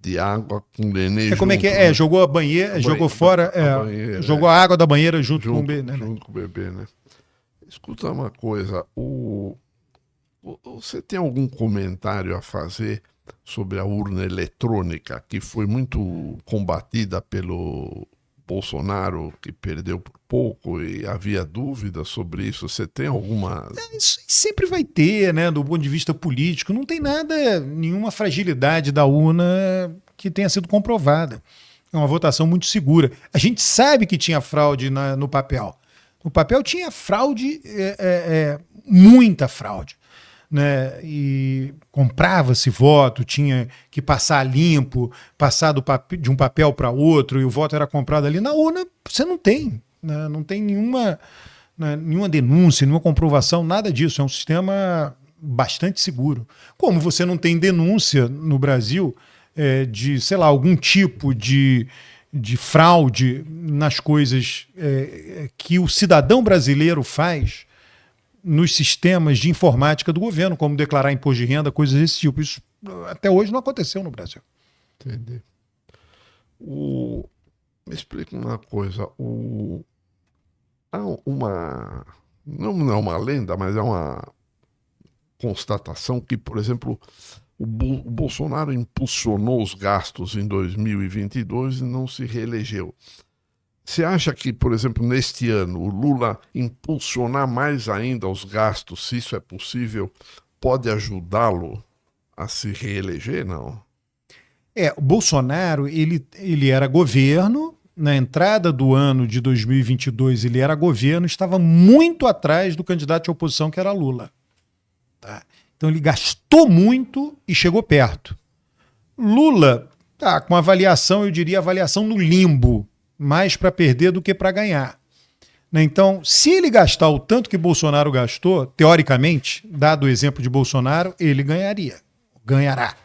de água com o nenê como é que é? Né? Jogou a banheira, jogou fora, banheira, jogou a água da banheira junto com o bebê. Junto com o bebê, né? Escuta uma coisa, você tem algum comentário a fazer sobre a urna eletrônica, que foi muito combatida pelo Bolsonaro, que perdeu por pouco, e havia dúvidas sobre isso? Você tem alguma... Isso sempre vai ter, né, do ponto de vista político. Não tem nada, nenhuma fragilidade da urna que tenha sido comprovada. É uma votação muito segura. A gente sabe que tinha fraude no papel. No papel tinha fraude, muita fraude, né? E comprava-se voto, tinha que passar limpo, passar de um papel para outro, e o voto era comprado ali. Na urna você não tem, né? Não tem nenhuma denúncia, nenhuma comprovação, nada disso. É um sistema bastante seguro. Como você não tem denúncia no Brasil de, sei lá, algum tipo de fraude nas coisas que o cidadão brasileiro faz nos sistemas de informática do governo, como declarar imposto de renda, coisas desse tipo. Isso até hoje não aconteceu no Brasil. Entendi. Me explica uma coisa. Há não é uma lenda, mas é uma constatação que, por exemplo, o Bolsonaro impulsionou os gastos em 2022 e não se reelegeu. Você acha que, por exemplo, neste ano, o Lula impulsionar mais ainda os gastos, se isso é possível, pode ajudá-lo a se reeleger, não? O Bolsonaro, ele era governo, na entrada do ano de 2022 ele era governo, estava muito atrás do candidato de oposição, que era Lula. Tá? Então ele gastou muito e chegou perto. Lula tá com avaliação, eu diria avaliação no limbo, mais para perder do que para ganhar. Então, se ele gastar o tanto que Bolsonaro gastou, teoricamente, dado o exemplo de Bolsonaro, ele ganhará.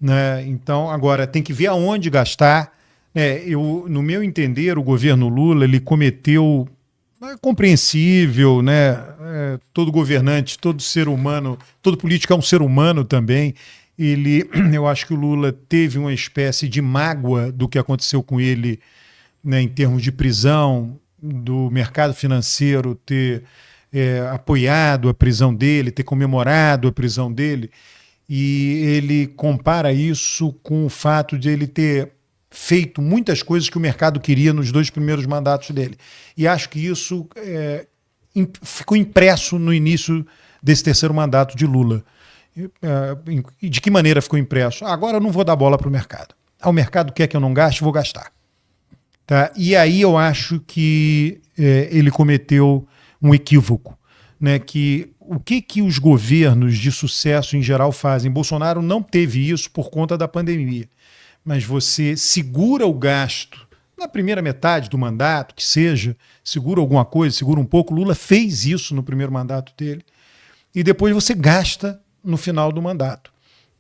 Né? Então, agora tem que ver aonde gastar, No meu entender, o governo Lula ele cometeu, é compreensível, né? Todo governante, todo ser humano, todo político é um ser humano também. Eu acho que o Lula teve uma espécie de mágoa do que aconteceu com ele, né, em termos de prisão, do mercado financeiro ter apoiado a prisão dele, ter comemorado a prisão dele. E ele compara isso com o fato de ele ter feito muitas coisas que o mercado queria nos 2 primeiros mandatos dele. E acho que isso ficou impresso no início desse 3º mandato de Lula. E de que maneira ficou impresso? Agora eu não vou dar bola para o mercado. O mercado quer que eu não gaste, vou gastar. Tá? E aí eu acho que ele cometeu um equívoco, né? Que o que os governos de sucesso em geral fazem? Bolsonaro não teve isso por conta da pandemia, mas você segura o gasto na primeira metade do mandato, que seja, segura alguma coisa, segura um pouco. Lula fez isso no primeiro mandato dele, e depois você gasta no final do mandato.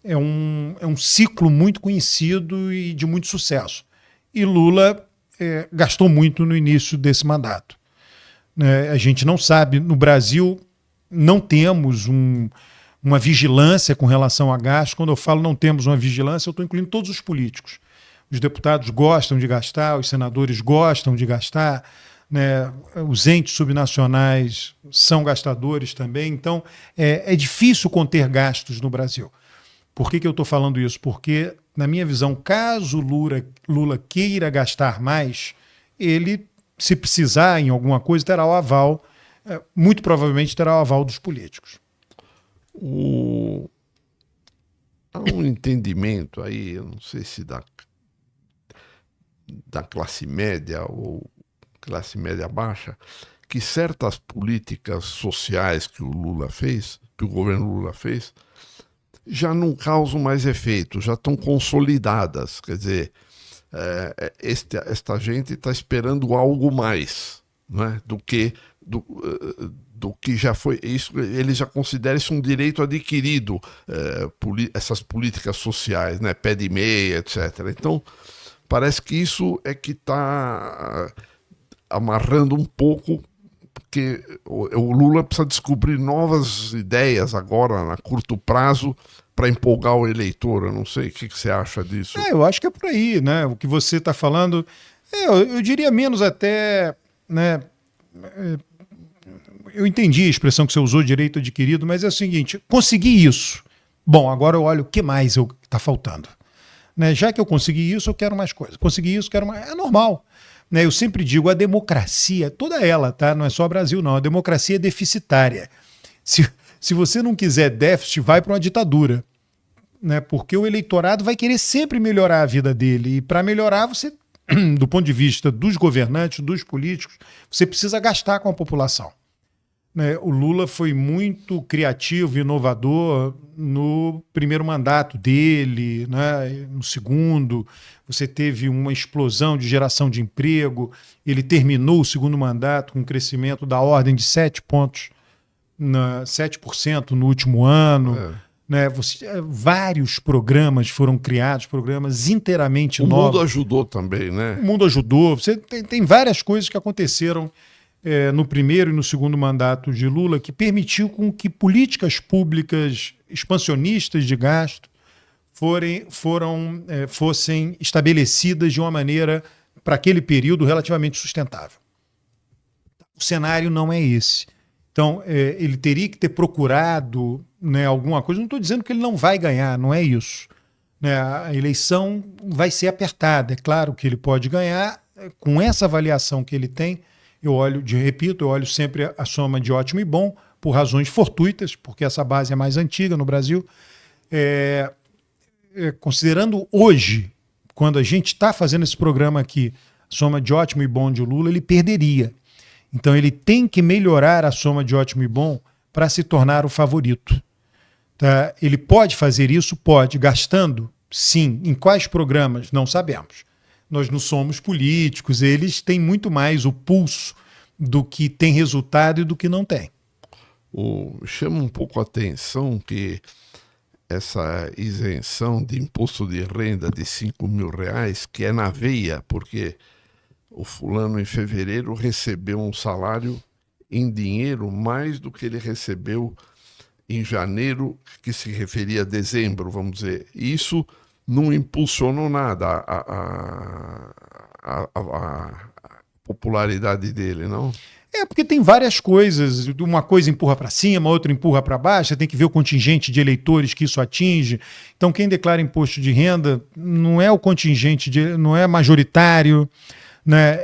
É um ciclo muito conhecido e de muito sucesso. E Lula gastou muito no início desse mandato. A gente não sabe, no Brasil não temos uma vigilância com relação a gastos. Quando eu falo não temos uma vigilância, eu estou incluindo todos os políticos. Os deputados gostam de gastar, os senadores gostam de gastar, né? Os entes subnacionais são gastadores também. Então, é difícil conter gastos no Brasil. Por que eu estou falando isso? Porque, na minha visão, caso Lula queira gastar mais, ele, se precisar em alguma coisa, terá o aval, muito provavelmente terá o aval dos políticos. Há um entendimento aí, eu não sei se da classe média ou classe média baixa, que certas políticas sociais que o governo Lula fez, já não causam mais efeito, já estão consolidadas. Quer dizer, esta gente está esperando algo mais, né, do que já foi. Isso, ele já considera isso um direito adquirido, essas políticas sociais, né, pé de meia, etc. Então, parece que isso é que está amarrando um pouco, porque o Lula precisa descobrir novas ideias agora, a curto prazo, para empolgar o eleitor. Eu não sei, o que você acha disso? Eu acho que é por aí, né? O que você está falando, eu diria menos até, né? Eu entendi a expressão que você usou, direito adquirido, mas é o seguinte: consegui isso. Bom, agora eu olho o que mais está faltando. Né? Já que eu consegui isso, eu quero mais coisas. Consegui isso, quero mais. É normal. Né? Eu sempre digo, a democracia, toda ela, tá? Não é só o Brasil, não. A democracia é deficitária. Se você não quiser déficit, vai para uma ditadura. Né? Porque o eleitorado vai querer sempre melhorar a vida dele. E para melhorar, você, do ponto de vista dos governantes, dos políticos, você precisa gastar com a população. Né? O Lula foi muito criativo e inovador no primeiro mandato dele, né? No segundo, você teve uma explosão de geração de emprego. Ele terminou o segundo mandato com um crescimento da ordem de 7% no último ano. Né? Vários programas foram criados, programas inteiramente novos. O mundo ajudou também, né? O mundo ajudou. Você tem várias coisas que aconteceram no primeiro e no segundo mandato de Lula, que permitiu com que políticas públicas expansionistas de gasto fossem estabelecidas de uma maneira, para aquele período, relativamente sustentável. O cenário não é esse. Então, ele teria que ter procurado, né, alguma coisa. Não estou dizendo que ele não vai ganhar, não é isso. Né, a eleição vai ser apertada. É claro que ele pode ganhar. Com essa avaliação que ele tem, eu olho sempre a soma de ótimo e bom, por razões fortuitas, porque essa base é mais antiga no Brasil. Considerando hoje, quando a gente está fazendo esse programa aqui, a soma de ótimo e bom de Lula, ele perderia. Então ele tem que melhorar a soma de ótimo e bom para se tornar o favorito. Tá? Ele pode fazer isso? Pode. Gastando? Sim. Em quais programas? Não sabemos. Nós não somos políticos, eles têm muito mais o pulso do que tem resultado e do que não tem. Chama um pouco a atenção que essa isenção de imposto de renda de R$ 5.000, que é na veia, porque o fulano em fevereiro recebeu um salário em dinheiro mais do que ele recebeu em janeiro, que se referia a dezembro, vamos dizer. Isso não impulsionou nada a popularidade dele, não? Porque tem várias coisas, uma coisa empurra para cima, outra empurra para baixo, você tem que ver o contingente de eleitores que isso atinge. Então, quem declara imposto de renda não é o contingente, não é majoritário, né?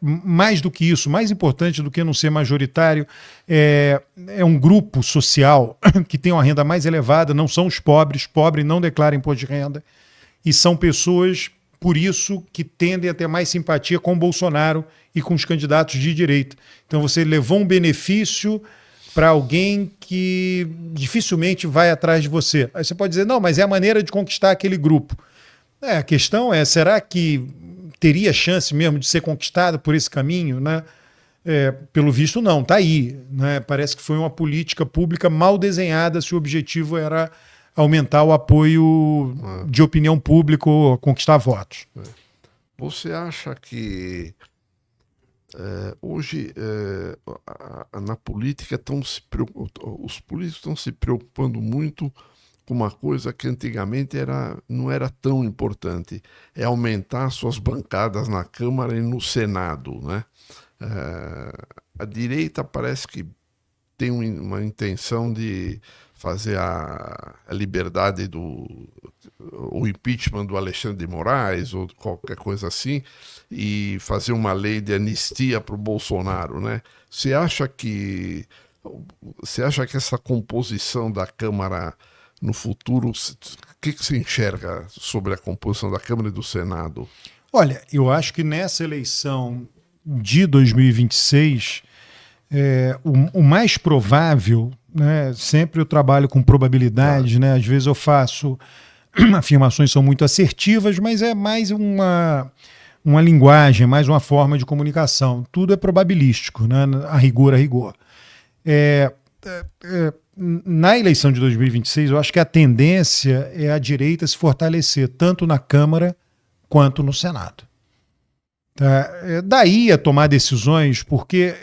Mais do que isso, mais importante do que não ser majoritário, é um grupo social que tem uma renda mais elevada, não são os pobres, pobre não declara imposto de renda, e são pessoas, por isso, que tendem a ter mais simpatia com o Bolsonaro e com os candidatos de direita. Então você levou um benefício para alguém que dificilmente vai atrás de você. Aí você pode dizer, não, mas é a maneira de conquistar aquele grupo. A questão é, será que teria chance mesmo de ser conquistada por esse caminho, né? Pelo visto não, está aí, né? Parece que foi uma política pública mal desenhada se o objetivo era aumentar o apoio de opinião pública ou conquistar votos. Você acha que hoje na política os políticos estão se preocupando muito com uma coisa que antigamente não era tão importante, é aumentar suas bancadas na Câmara e no Senado, né? A direita parece que tem uma intenção de fazer a liberdade o impeachment do Alexandre de Moraes ou qualquer coisa assim e fazer uma lei de anistia para o Bolsonaro, né? Você acha que essa composição da Câmara no futuro, o que você enxerga sobre a composição da Câmara e do Senado? Olha, eu acho que nessa eleição de 2026, o mais provável, né, sempre eu trabalho com probabilidade, né, às vezes eu faço afirmações que são muito assertivas, mas é mais uma linguagem, mais uma forma de comunicação. Tudo é probabilístico, né, a rigor. Na eleição de 2026, eu acho que a tendência é a direita se fortalecer tanto na Câmara quanto no Senado. Tá? Daí a tomar decisões, porque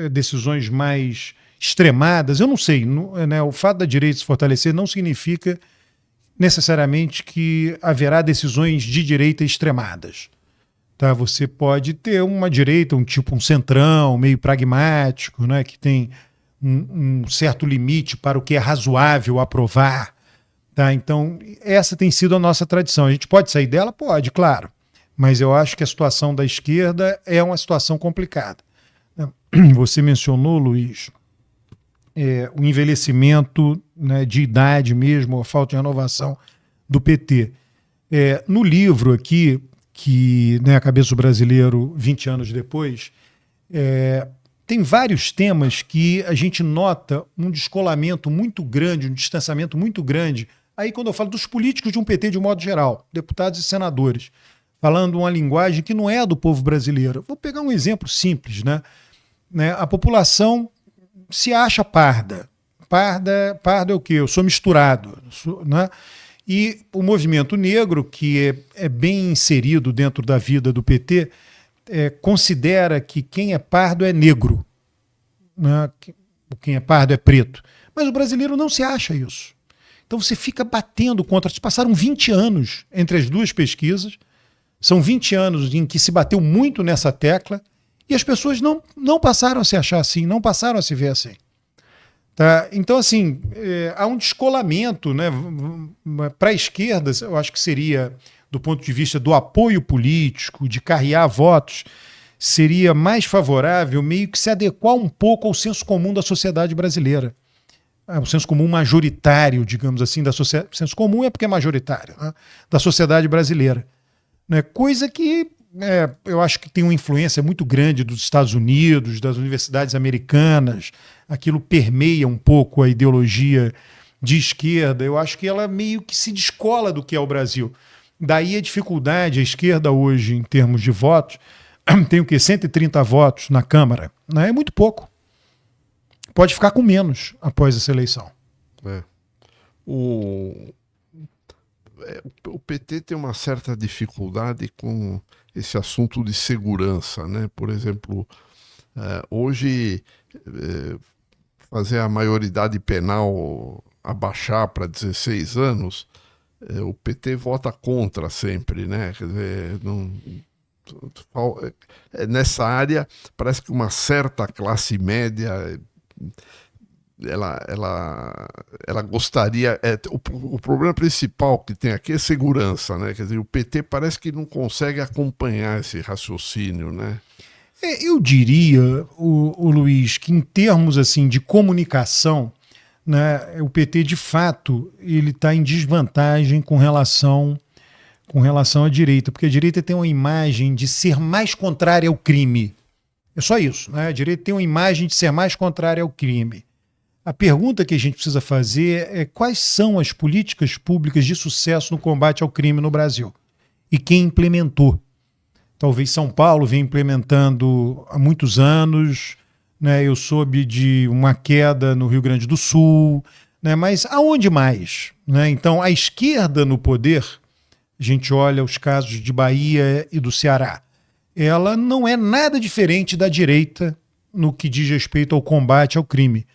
decisões mais extremadas, eu não sei, né, o fato da direita se fortalecer não significa necessariamente que haverá decisões de direita extremadas. Tá? Você pode ter uma direita, um centrão, meio pragmático, né, que tem um certo limite para o que é razoável aprovar. Tá? Então, essa tem sido a nossa tradição. A gente pode sair dela? Pode, claro. Mas eu acho que a situação da esquerda é uma situação complicada. Você mencionou, Luiz, o envelhecimento, né, de idade mesmo, a falta de renovação do PT. No livro aqui, que, né, A Cabeça do Brasileiro 20 anos depois, tem vários temas que a gente nota um descolamento muito grande, um distanciamento muito grande. Aí quando eu falo dos políticos de um PT de um modo geral, deputados e senadores, falando uma linguagem que não é a do povo brasileiro. Vou pegar um exemplo simples, né? A população se acha parda. Parda é o quê? Eu sou misturado. Né? E o movimento negro, que é bem inserido dentro da vida do PT, considera que quem é pardo é negro, né? Quem é pardo é preto. Mas o brasileiro não se acha isso. Então você fica batendo contra. Passaram 20 anos entre as duas pesquisas, são 20 anos em que se bateu muito nessa tecla e as pessoas não passaram a se achar assim, não passaram a se ver assim. Tá? Então, assim, há um descolamento, né? Para a esquerda, eu acho que seria, do ponto de vista do apoio político, de carrear votos, seria mais favorável meio que se adequar um pouco ao senso comum da sociedade brasileira. O senso comum majoritário, digamos assim, da sociedade. Senso comum é porque é majoritário, né? Da sociedade brasileira. Né? Coisa que eu acho que tem uma influência muito grande dos Estados Unidos, das universidades americanas. Aquilo permeia um pouco a ideologia de esquerda. Eu acho que ela meio que se descola do que é o Brasil. Daí a dificuldade, a esquerda hoje, em termos de votos, tem o quê? 130 votos na Câmara. Né? É muito pouco. Pode ficar com menos após essa eleição. O, o PT tem uma certa dificuldade com esse assunto de segurança, né? Por exemplo, hoje fazer a maioridade penal abaixar para 16 anos, o PT vota contra sempre, né? Quer dizer, não, nessa área parece que uma certa classe média ela gostaria. O problema principal que tem aqui é segurança, né? Quer dizer, o PT parece que não consegue acompanhar esse raciocínio, né? Eu diria, o Luiz, que em termos assim de comunicação, né, o PT de fato ele está em desvantagem com relação à direita, porque a direita tem uma imagem de ser mais contrária ao crime. É só isso, né? A direita tem uma imagem de ser mais contrária ao crime. A pergunta que a gente precisa fazer é quais são as políticas públicas de sucesso no combate ao crime no Brasil e quem implementou. Talvez São Paulo venha implementando há muitos anos, né? Eu soube de uma queda no Rio Grande do Sul, né? Mas aonde mais? Né? Então, a esquerda no poder, a gente olha os casos de Bahia e do Ceará, ela não é nada diferente da direita no que diz respeito ao combate ao crime.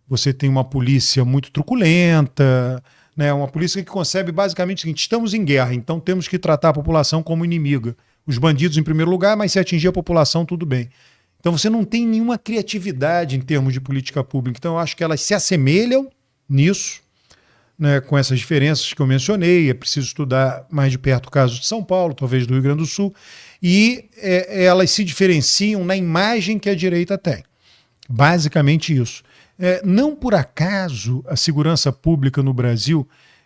Você tem uma polícia muito truculenta, né? Uma polícia que concebe basicamente o seguinte: estamos em guerra, então temos que tratar a população como inimiga. Os bandidos em primeiro lugar, mas se atingir a população, tudo bem. Então você não tem nenhuma criatividade em termos de política pública. Então eu acho que elas se assemelham nisso, né, com essas diferenças que eu mencionei. É preciso estudar mais de perto o caso de São Paulo, talvez do Rio Grande do Sul, e elas se diferenciam na imagem que a direita tem. Basicamente isso. Não por acaso a segurança pública no Brasil,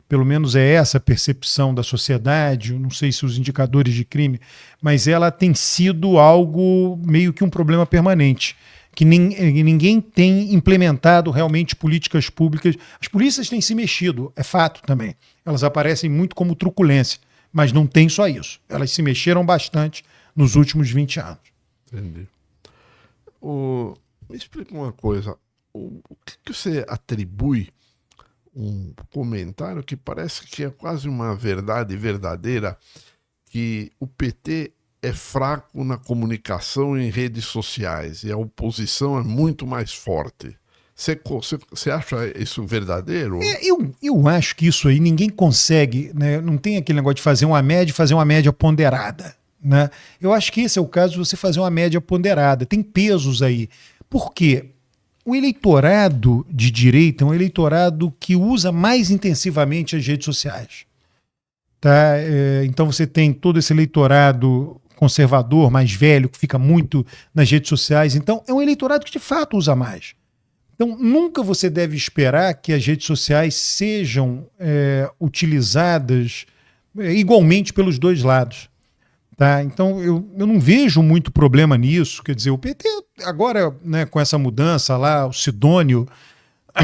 pelo menos é essa a percepção da sociedade, eu não sei se os indicadores de crime, mas ela tem sido algo meio que um problema permanente, que ninguém tem implementado realmente políticas públicas. As polícias têm se mexido, é fato também. Elas aparecem muito como truculência, mas não tem só isso. Elas se mexeram bastante nos últimos 20 anos. Entendi. Me explica uma coisa. O que você atribui um comentário que parece que é quase uma verdade verdadeira, que o PT é fraco na comunicação em redes sociais e a oposição é muito mais forte. Você acha isso verdadeiro? Eu acho que isso aí ninguém consegue, né? Não tem aquele negócio de fazer uma média e fazer uma média ponderada. Né? Eu acho que esse é o caso de você fazer uma média ponderada. Tem pesos aí. Por quê? O eleitorado de direita é um eleitorado que usa mais intensivamente as redes sociais. Tá? Então você tem todo esse eleitorado conservador, mais velho, que fica muito nas redes sociais. Então é um eleitorado que de fato usa mais. Então nunca você deve esperar que as redes sociais sejam utilizadas igualmente pelos dois lados. Tá? Então eu não vejo muito problema nisso. Quer dizer, o PT agora, né, com essa mudança lá, o Sidônio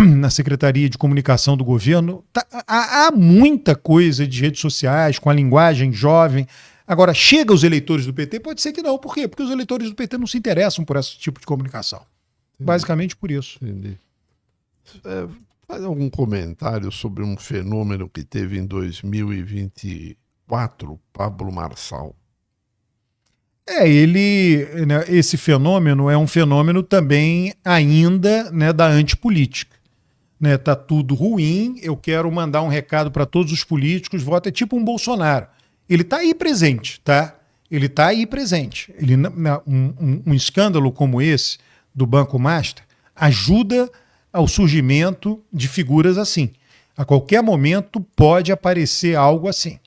na Secretaria de Comunicação do governo, há muita coisa de redes sociais, com a linguagem jovem. Agora, chega aos eleitores do PT? Pode ser que não. Por quê? Porque os eleitores do PT não se interessam por esse tipo de comunicação. Entendi. Basicamente por isso. Entendi. Faz algum comentário sobre um fenômeno que teve em 2024, Pablo Marçal? Esse fenômeno é um fenômeno também ainda, né, da antipolítica. Né? Tá tudo ruim, eu quero mandar um recado para todos os políticos, voto é tipo um Bolsonaro. Ele está aí presente, tá? Ele está aí presente. Um escândalo como esse do Banco Master ajuda ao surgimento de figuras assim. A qualquer momento pode aparecer algo assim.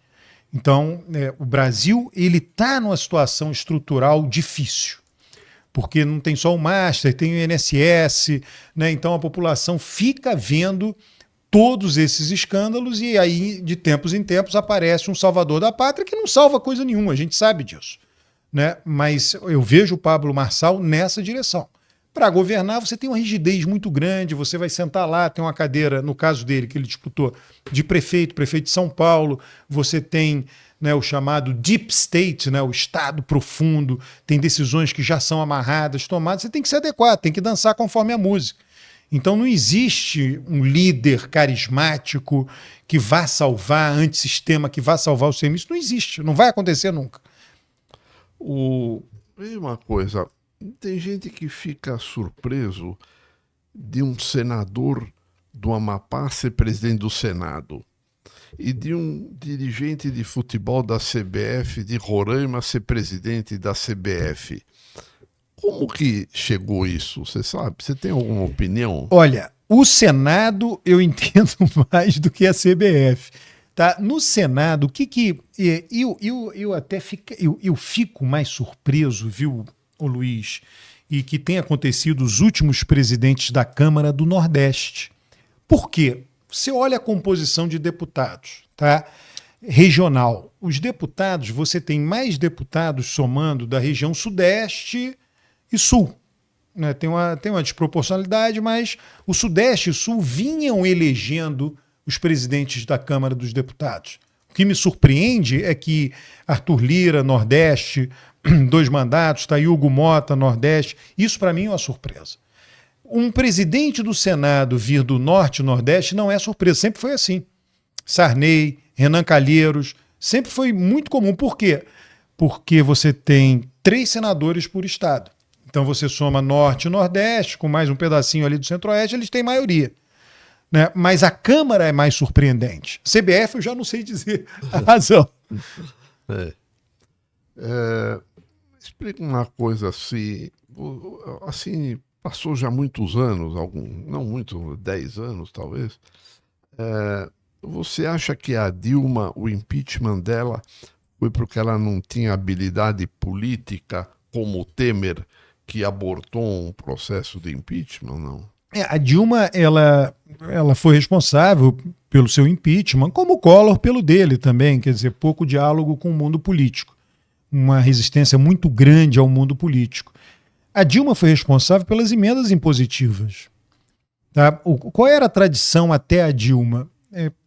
Então, o Brasil ele está numa situação estrutural difícil, porque não tem só o Master, tem o INSS, né? Então a população fica vendo todos esses escândalos e aí, de tempos em tempos, aparece um salvador da pátria que não salva coisa nenhuma, a gente sabe disso. Né? Mas eu vejo o Pablo Marçal nessa direção. Para governar, você tem uma rigidez muito grande, você vai sentar lá, tem uma cadeira, no caso dele, que ele disputou, de prefeito de São Paulo, você tem, né, o chamado deep state, né, o estado profundo, tem decisões que já são amarradas, tomadas, você tem que se adequar, tem que dançar conforme a música. Então não existe um líder carismático que vá salvar antissistema, que vá salvar o CM. Isso não existe, não vai acontecer nunca. E uma coisa, tem gente que fica surpreso de um senador do Amapá ser presidente do Senado e de um dirigente de futebol da CBF de Roraima ser presidente da CBF. Como que chegou isso? Você sabe? Você tem alguma opinião? Olha, o Senado eu entendo mais do que a CBF. Tá? No Senado, o que eu até fico mais surpreso, viu, ô Luiz, e que tem acontecido os últimos presidentes da Câmara do Nordeste. Por quê? Você olha a composição de deputados, tá? Regional. Os deputados, você tem mais deputados somando da região Sudeste e Sul. Né? Tem uma desproporcionalidade, mas o Sudeste e Sul vinham elegendo os presidentes da Câmara dos Deputados. O que me surpreende é que Arthur Lira, Nordeste, 2 mandatos, tá aí Hugo Mota, Nordeste, isso para mim é uma surpresa. Um presidente do Senado vir do Norte e Nordeste não é surpresa, sempre foi assim. Sarney, Renan Calheiros, sempre foi muito comum. Por quê? Porque você tem 3 senadores por estado. Então você soma Norte e Nordeste, com mais um pedacinho ali do Centro-Oeste, eles têm maioria. Né? Mas a Câmara é mais surpreendente. CBF eu já não sei dizer a razão. Explica uma coisa assim, passou já muitos anos, não muito, 10 anos talvez. Você acha que a Dilma, o impeachment dela, foi porque ela não tinha habilidade política como o Temer, que abortou um processo de impeachment, não? A Dilma, ela foi responsável pelo seu impeachment, como o Collor pelo dele também, quer dizer, pouco diálogo com o mundo político, uma resistência muito grande ao mundo político. A Dilma foi responsável pelas emendas impositivas. Tá? Qual era a tradição até a Dilma?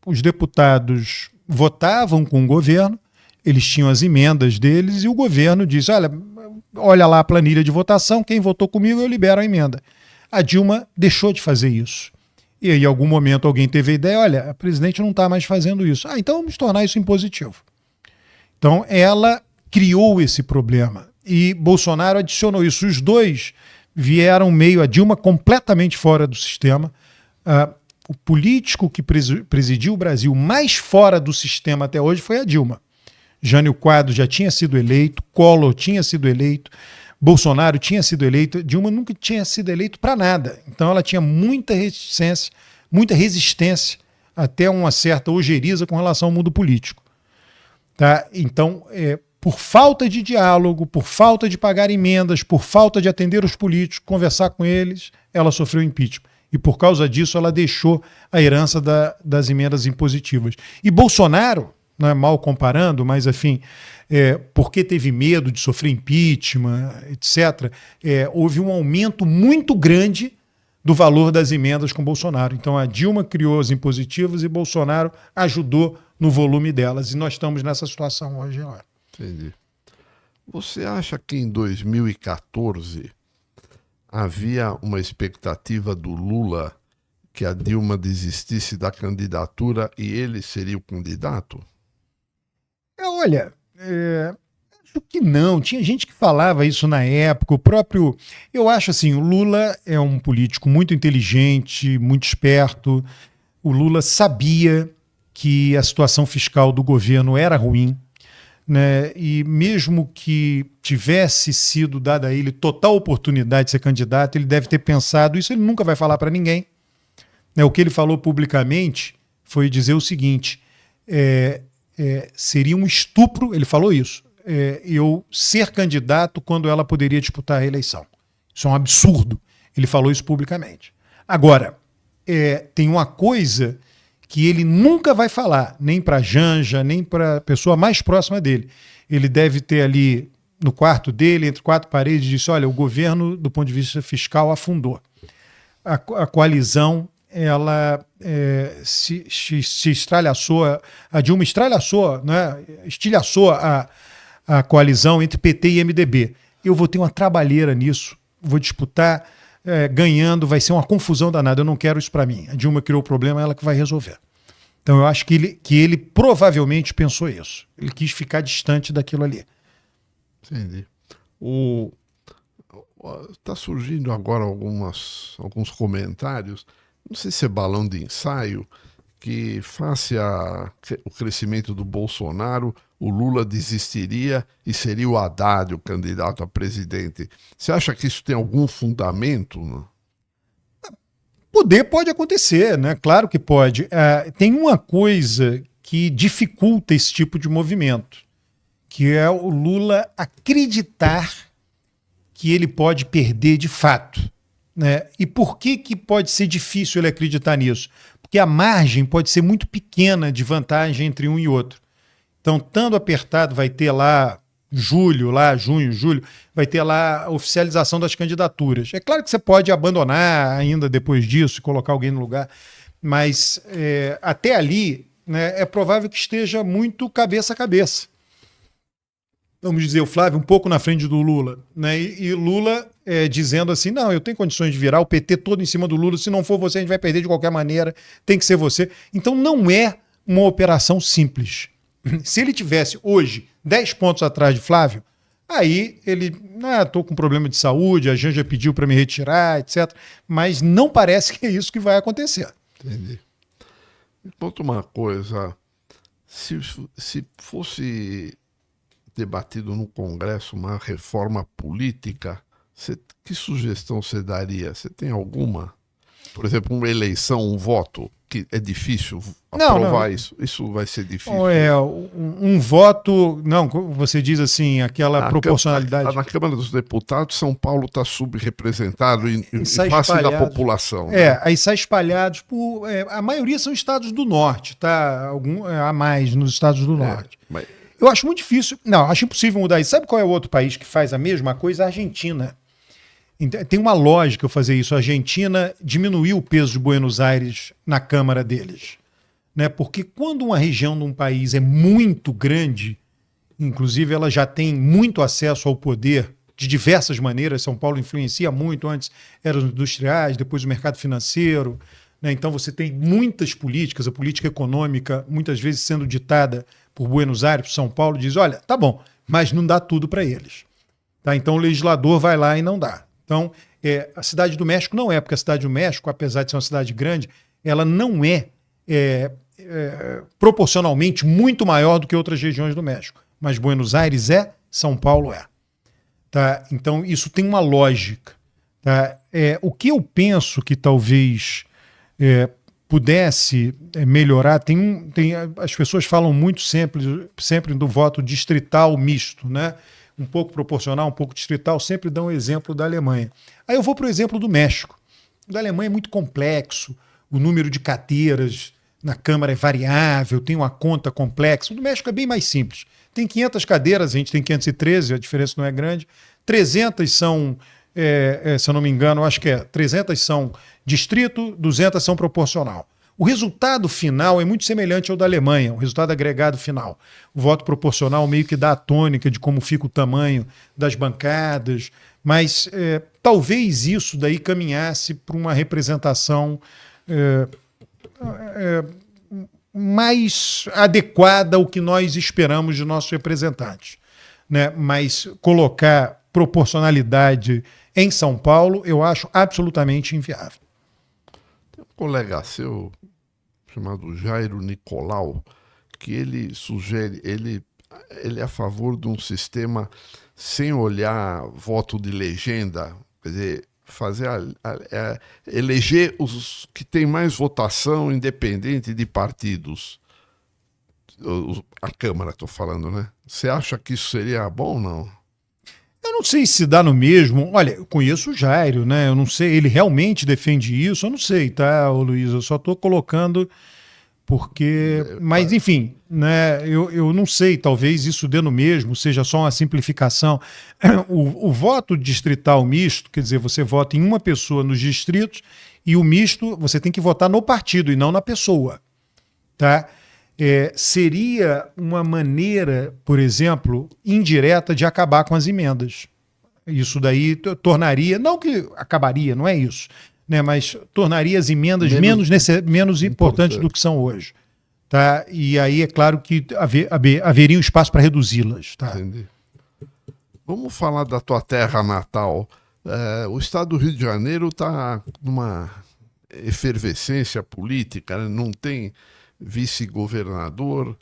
Os deputados votavam com o governo, eles tinham as emendas deles e o governo disse, olha lá a planilha de votação, quem votou comigo eu libero a emenda. A Dilma deixou de fazer isso. E aí, em algum momento, alguém teve a ideia, olha, a presidente não está mais fazendo isso. Então vamos tornar isso impositivo. Então ela criou esse problema e Bolsonaro adicionou isso. Os dois vieram meio, a Dilma completamente fora do sistema. O político que presidiu o Brasil mais fora do sistema até hoje foi a Dilma. Jânio Quadros já tinha sido eleito, Collor tinha sido eleito, Bolsonaro tinha sido eleito, Dilma nunca tinha sido eleito para nada. Então ela tinha muita resistência, até uma certa ojeriza com relação ao mundo político. Tá? Então, por falta de diálogo, por falta de pagar emendas, por falta de atender os políticos, conversar com eles, ela sofreu impeachment. E por causa disso ela deixou a herança das emendas impositivas. E Bolsonaro, não é mal comparando, mas enfim, porque teve medo de sofrer impeachment, etc., houve um aumento muito grande do valor das emendas com Bolsonaro. Então a Dilma criou as impositivas e Bolsonaro ajudou no volume delas. E nós estamos nessa situação hoje. Entendi. Você acha que em 2014 havia uma expectativa do Lula que a Dilma desistisse da candidatura e ele seria o candidato? Olha, acho que não. Tinha gente que falava isso na época. O próprio... Eu acho assim, o Lula é um político muito inteligente, muito esperto. O Lula sabia que a situação fiscal do governo era ruim, né? E mesmo que tivesse sido dada a ele total oportunidade de ser candidato, ele deve ter pensado, isso ele nunca vai falar para ninguém. Né? O que ele falou publicamente foi dizer o seguinte... seria um estupro, ele falou isso, eu ser candidato quando ela poderia disputar a reeleição. Isso é um absurdo. Ele falou isso publicamente. Agora, tem uma coisa que ele nunca vai falar, nem para Janja, nem para a pessoa mais próxima dele. Ele deve ter ali no quarto dele, entre 4 paredes, disse, olha, o governo, do ponto de vista fiscal, afundou. A coalizão ela se estralhaçou, a Dilma estralhaçou, né, estilhaçou a coalizão entre PT e MDB. Eu vou ter uma trabalheira nisso, vou disputar ganhando, vai ser uma confusão danada, eu não quero isso para mim. A Dilma criou o problema, ela que vai resolver. Então eu acho que ele provavelmente pensou isso. Ele quis ficar distante daquilo ali. Entendi. Está surgindo agora alguns comentários, não sei se é balão de ensaio, que face o crescimento do Bolsonaro, o Lula desistiria e seria o Haddad o candidato a presidente. Você acha que isso tem algum fundamento? Não? Pode acontecer, né? Claro que pode. Tem uma coisa que dificulta esse tipo de movimento, que é o Lula acreditar que ele pode perder de fato, né? E por que pode ser difícil ele acreditar nisso? Porque a margem pode ser muito pequena de vantagem entre um e outro. Então, estando apertado, vai ter lá junho, julho, vai ter lá a oficialização das candidaturas. É claro que você pode abandonar ainda depois disso e colocar alguém no lugar, mas até ali, né, é provável que esteja muito cabeça a cabeça. Vamos dizer, o Flávio um pouco na frente do Lula, né? E Lula dizendo assim, não, eu tenho condições de virar o PT todo em cima do Lula, se não for você a gente vai perder de qualquer maneira, tem que ser você. Então não é uma operação simples. Se ele tivesse hoje 10 pontos atrás de Flávio, aí ele, estou com problema de saúde, a Janja pediu para me retirar, etc. Mas não parece que é isso que vai acontecer. Entendi. Me conta uma coisa, se fosse debatido no Congresso uma reforma política, que sugestão você daria? Você tem alguma? Por exemplo, uma eleição, um voto, que é difícil aprovar isso. Isso vai ser difícil. Um voto, não, você diz assim, aquela proporcionalidade. Na Câmara dos Deputados, São Paulo está subrepresentado em face da população. Né? Aí sai espalhados por... a maioria são estados do norte, tá? A mais nos estados do norte. Mas... Eu acho muito difícil, acho impossível mudar isso. Sabe qual é o outro país que faz a mesma coisa? A Argentina. Tem uma lógica eu fazer isso. A Argentina diminuiu o peso de Buenos Aires na Câmara deles. Né? Porque quando uma região de um país é muito grande, inclusive ela já tem muito acesso ao poder de diversas maneiras. São Paulo influencia muito, antes eram os industriais, depois o mercado financeiro. Né? Então você tem muitas políticas, a política econômica muitas vezes sendo ditada por Buenos Aires, por São Paulo, diz, olha, tá bom, mas não dá tudo para eles. Tá? Então o legislador vai lá e não dá. Então, a Cidade do México não é, porque a Cidade do México, apesar de ser uma cidade grande, ela não é proporcionalmente muito maior do que outras regiões do México. Mas Buenos Aires é, São Paulo é. Tá? Então, isso tem uma lógica. Tá? O que eu penso que talvez pudesse melhorar, as pessoas falam muito sempre do voto distrital misto, né? Um pouco proporcional, um pouco distrital, sempre dão o exemplo da Alemanha. Aí eu vou para o exemplo do México. O da Alemanha é muito complexo, o número de cadeiras na Câmara é variável, tem uma conta complexa. O do México é bem mais simples. Tem 500 cadeiras, a gente tem 513, a diferença não é grande. 300 são, se eu não me engano, acho que 300 são distrito, 200 são proporcional. O resultado final é muito semelhante ao da Alemanha, o resultado agregado final. O voto proporcional meio que dá a tônica de como fica o tamanho das bancadas, mas talvez isso daí caminhasse para uma representação mais adequada ao que nós esperamos de nossos representantes. Né? Mas colocar proporcionalidade em São Paulo, eu acho absolutamente inviável. Tem um colega seu, chamado Jairo Nicolau, que ele sugere, ele é a favor de um sistema sem olhar voto de legenda, quer dizer, eleger os que têm mais votação independente de partidos. A Câmara, estou falando, né? Você acha que isso seria bom ou não? Eu não sei se dá no mesmo. Olha, eu conheço o Jairo, né? Eu não sei, ele realmente defende isso? Eu não sei, tá, Luiz? Eu só estou colocando porque... Mas, enfim, né? Eu não sei, talvez isso dê no mesmo, seja só uma simplificação. O voto distrital misto, quer dizer, você vota em uma pessoa nos distritos e o misto você tem que votar no partido e não na pessoa, tá? Seria uma maneira, por exemplo, indireta de acabar com as emendas. Isso daí tornaria, não que acabaria, não é isso, né, mas tornaria as emendas menos importantes do que são hoje. Tá? E aí é claro que haveria um espaço para reduzi-las. Tá? Entendi. Vamos falar da tua terra natal. O estado do Rio de Janeiro está numa efervescência política, né? Não tem vice-governador,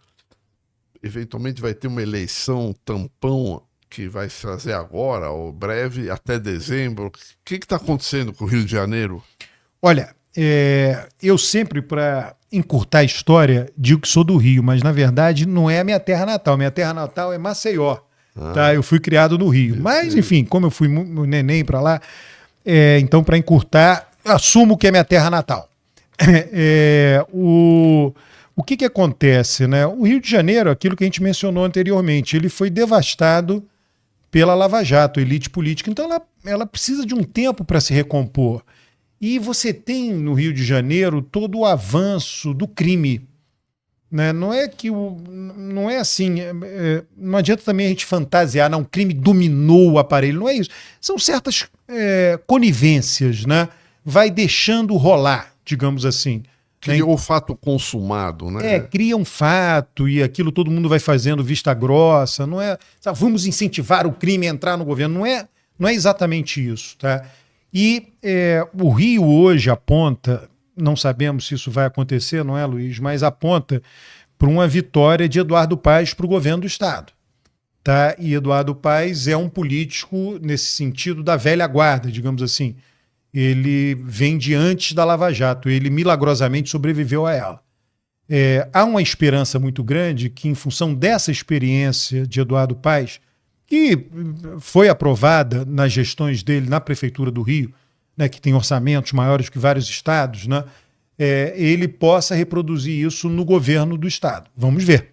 eventualmente vai ter uma eleição tampão que vai se fazer agora, ou breve, até dezembro. O que está acontecendo com o Rio de Janeiro? Olha, eu sempre, para encurtar a história, digo que sou do Rio, mas na verdade não é a minha terra natal. Minha terra natal é Maceió. Tá? Eu fui criado no Rio. Mas, enfim, como eu fui neném para lá, então, para encurtar, assumo que é minha terra natal. O que acontece, né? O Rio de Janeiro, aquilo que a gente mencionou anteriormente, ele foi devastado pela Lava Jato, elite política. Então ela precisa de um tempo para se recompor. E você tem no Rio de Janeiro todo o avanço do crime. Né? Não é que não é assim, não adianta também a gente fantasiar, não, o crime dominou o aparelho, não é isso. São certas conivências, né? Vai deixando rolar, digamos assim. Criou o fato consumado, né? Cria um fato e aquilo todo mundo vai fazendo vista grossa, não é? Sabe, vamos incentivar o crime a entrar no governo, não é exatamente isso, tá? E o Rio hoje aponta, não sabemos se isso vai acontecer, não é, Luiz, mas aponta para uma vitória de Eduardo Paes para o governo do Estado, tá? E Eduardo Paes é um político nesse sentido da velha guarda, digamos assim. Ele vem de antes da Lava Jato, ele milagrosamente sobreviveu a ela. Há uma esperança muito grande que, em função dessa experiência de Eduardo Paes, que foi aprovada nas gestões dele na Prefeitura do Rio, né, que tem orçamentos maiores que vários estados, né, ele possa reproduzir isso no governo do Estado. Vamos ver.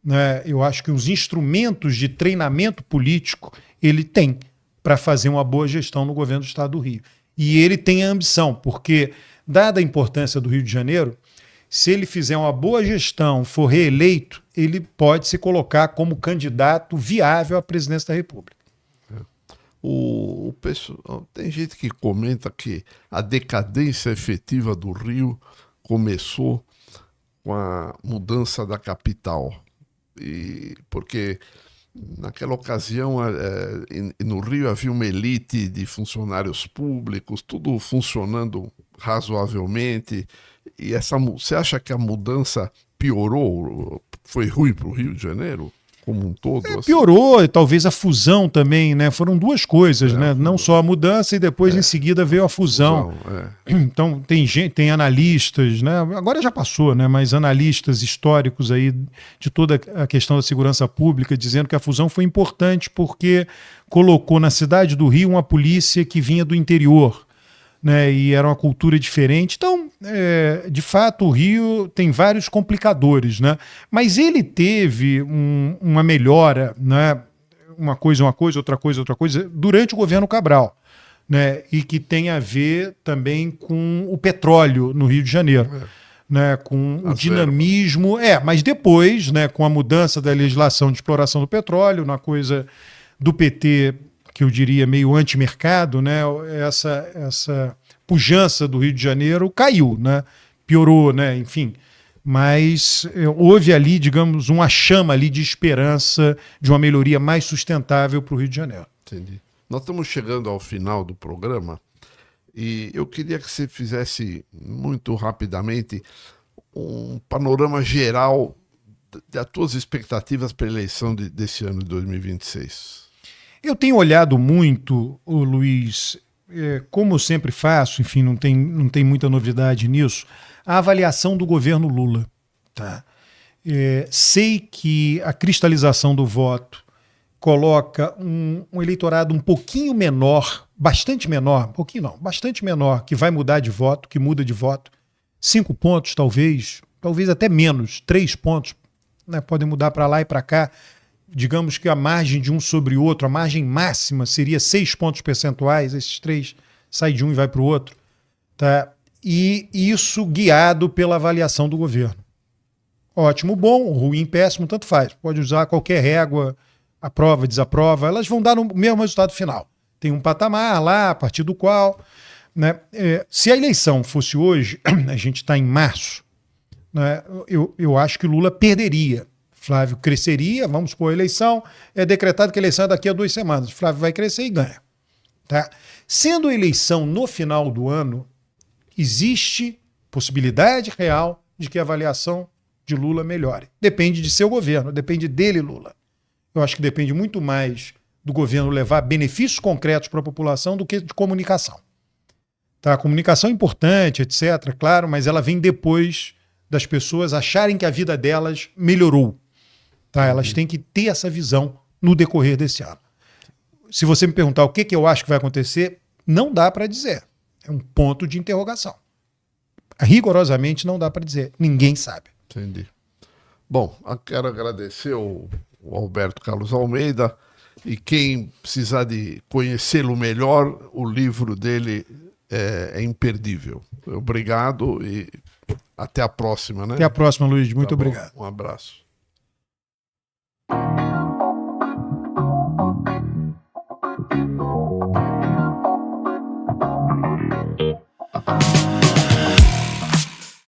Né? Eu acho que os instrumentos de treinamento político ele tem para fazer uma boa gestão no governo do Estado do Rio. E ele tem a ambição, porque, dada a importância do Rio de Janeiro, se ele fizer uma boa gestão, for reeleito, ele pode se colocar como candidato viável à presidência da República. O pessoal, tem gente que comenta que a decadência efetiva do Rio começou com a mudança da capital. Porque naquela ocasião, no Rio havia uma elite de funcionários públicos, tudo funcionando razoavelmente. E você acha que a mudança piorou? Foi ruim para o Rio de Janeiro como um todo? Assim? Piorou, talvez a fusão também, né? Foram duas coisas, né? Não só a mudança e depois em seguida veio a fusão. Então tem analistas, né? Agora já passou, né? Mas analistas históricos aí de toda a questão da segurança pública dizendo que a fusão foi importante porque colocou na cidade do Rio uma polícia que vinha do interior. Né, e era uma cultura diferente. Então, de fato, o Rio tem vários complicadores, né? Mas ele teve uma melhora, né? Uma coisa, outra coisa, durante o governo Cabral, né? E que tem a ver também com o petróleo no Rio de Janeiro. Né, com o dinamismo, mas depois, né, com a mudança da legislação de exploração do petróleo, na coisa do PT, que eu diria meio antimercado, né, essa pujança do Rio de Janeiro caiu, né, piorou, né, enfim. Mas houve ali, digamos, uma chama ali de esperança de uma melhoria mais sustentável para o Rio de Janeiro. Entendi. Nós estamos chegando ao final do programa e eu queria que você fizesse muito rapidamente um panorama geral das tuas expectativas para a eleição desse ano de 2026. Eu tenho olhado muito, Luiz, como eu sempre faço, enfim, não tem muita novidade nisso, a avaliação do governo Lula. Tá? Sei que a cristalização do voto coloca um eleitorado um pouquinho menor, bastante menor, bastante menor, que vai mudar de voto, que muda de voto. 5 pontos, talvez até menos, 3 pontos, né, podem mudar para lá e para cá. Digamos que a margem de um sobre o outro, a margem máxima seria 6 pontos percentuais, esses 3 saem de um e vai para o outro. Tá? E isso guiado pela avaliação do governo. Ótimo, bom, ruim, péssimo, tanto faz. Pode usar qualquer régua, aprova, desaprova, elas vão dar o mesmo resultado final. tem um patamar lá, a partir do qual, né, se a eleição fosse hoje, a gente está em março, né, eu acho que Lula perderia. Flávio cresceria, vamos supor, a eleição, é decretado que a eleição é daqui a 2 semanas. Flávio vai crescer e ganha. Tá? Sendo a eleição no final do ano, existe possibilidade real de que a avaliação de Lula melhore. Depende de seu governo, depende dele, Lula. Eu acho que depende muito mais do governo levar benefícios concretos para a população do que de comunicação. Tá? A comunicação é importante, etc., claro, mas ela vem depois das pessoas acharem que a vida delas melhorou. Tá? Elas têm que ter essa visão no decorrer desse ano. Se você me perguntar o que eu acho que vai acontecer, não dá para dizer. É um ponto de interrogação. Rigorosamente não dá para dizer. Ninguém sabe. Entendi. Bom, eu quero agradecer o Alberto Carlos Almeida, e quem precisar de conhecê-lo melhor, o livro dele é imperdível. Obrigado e até a próxima, né? Até a próxima, Luiz. Muito obrigado. Um abraço.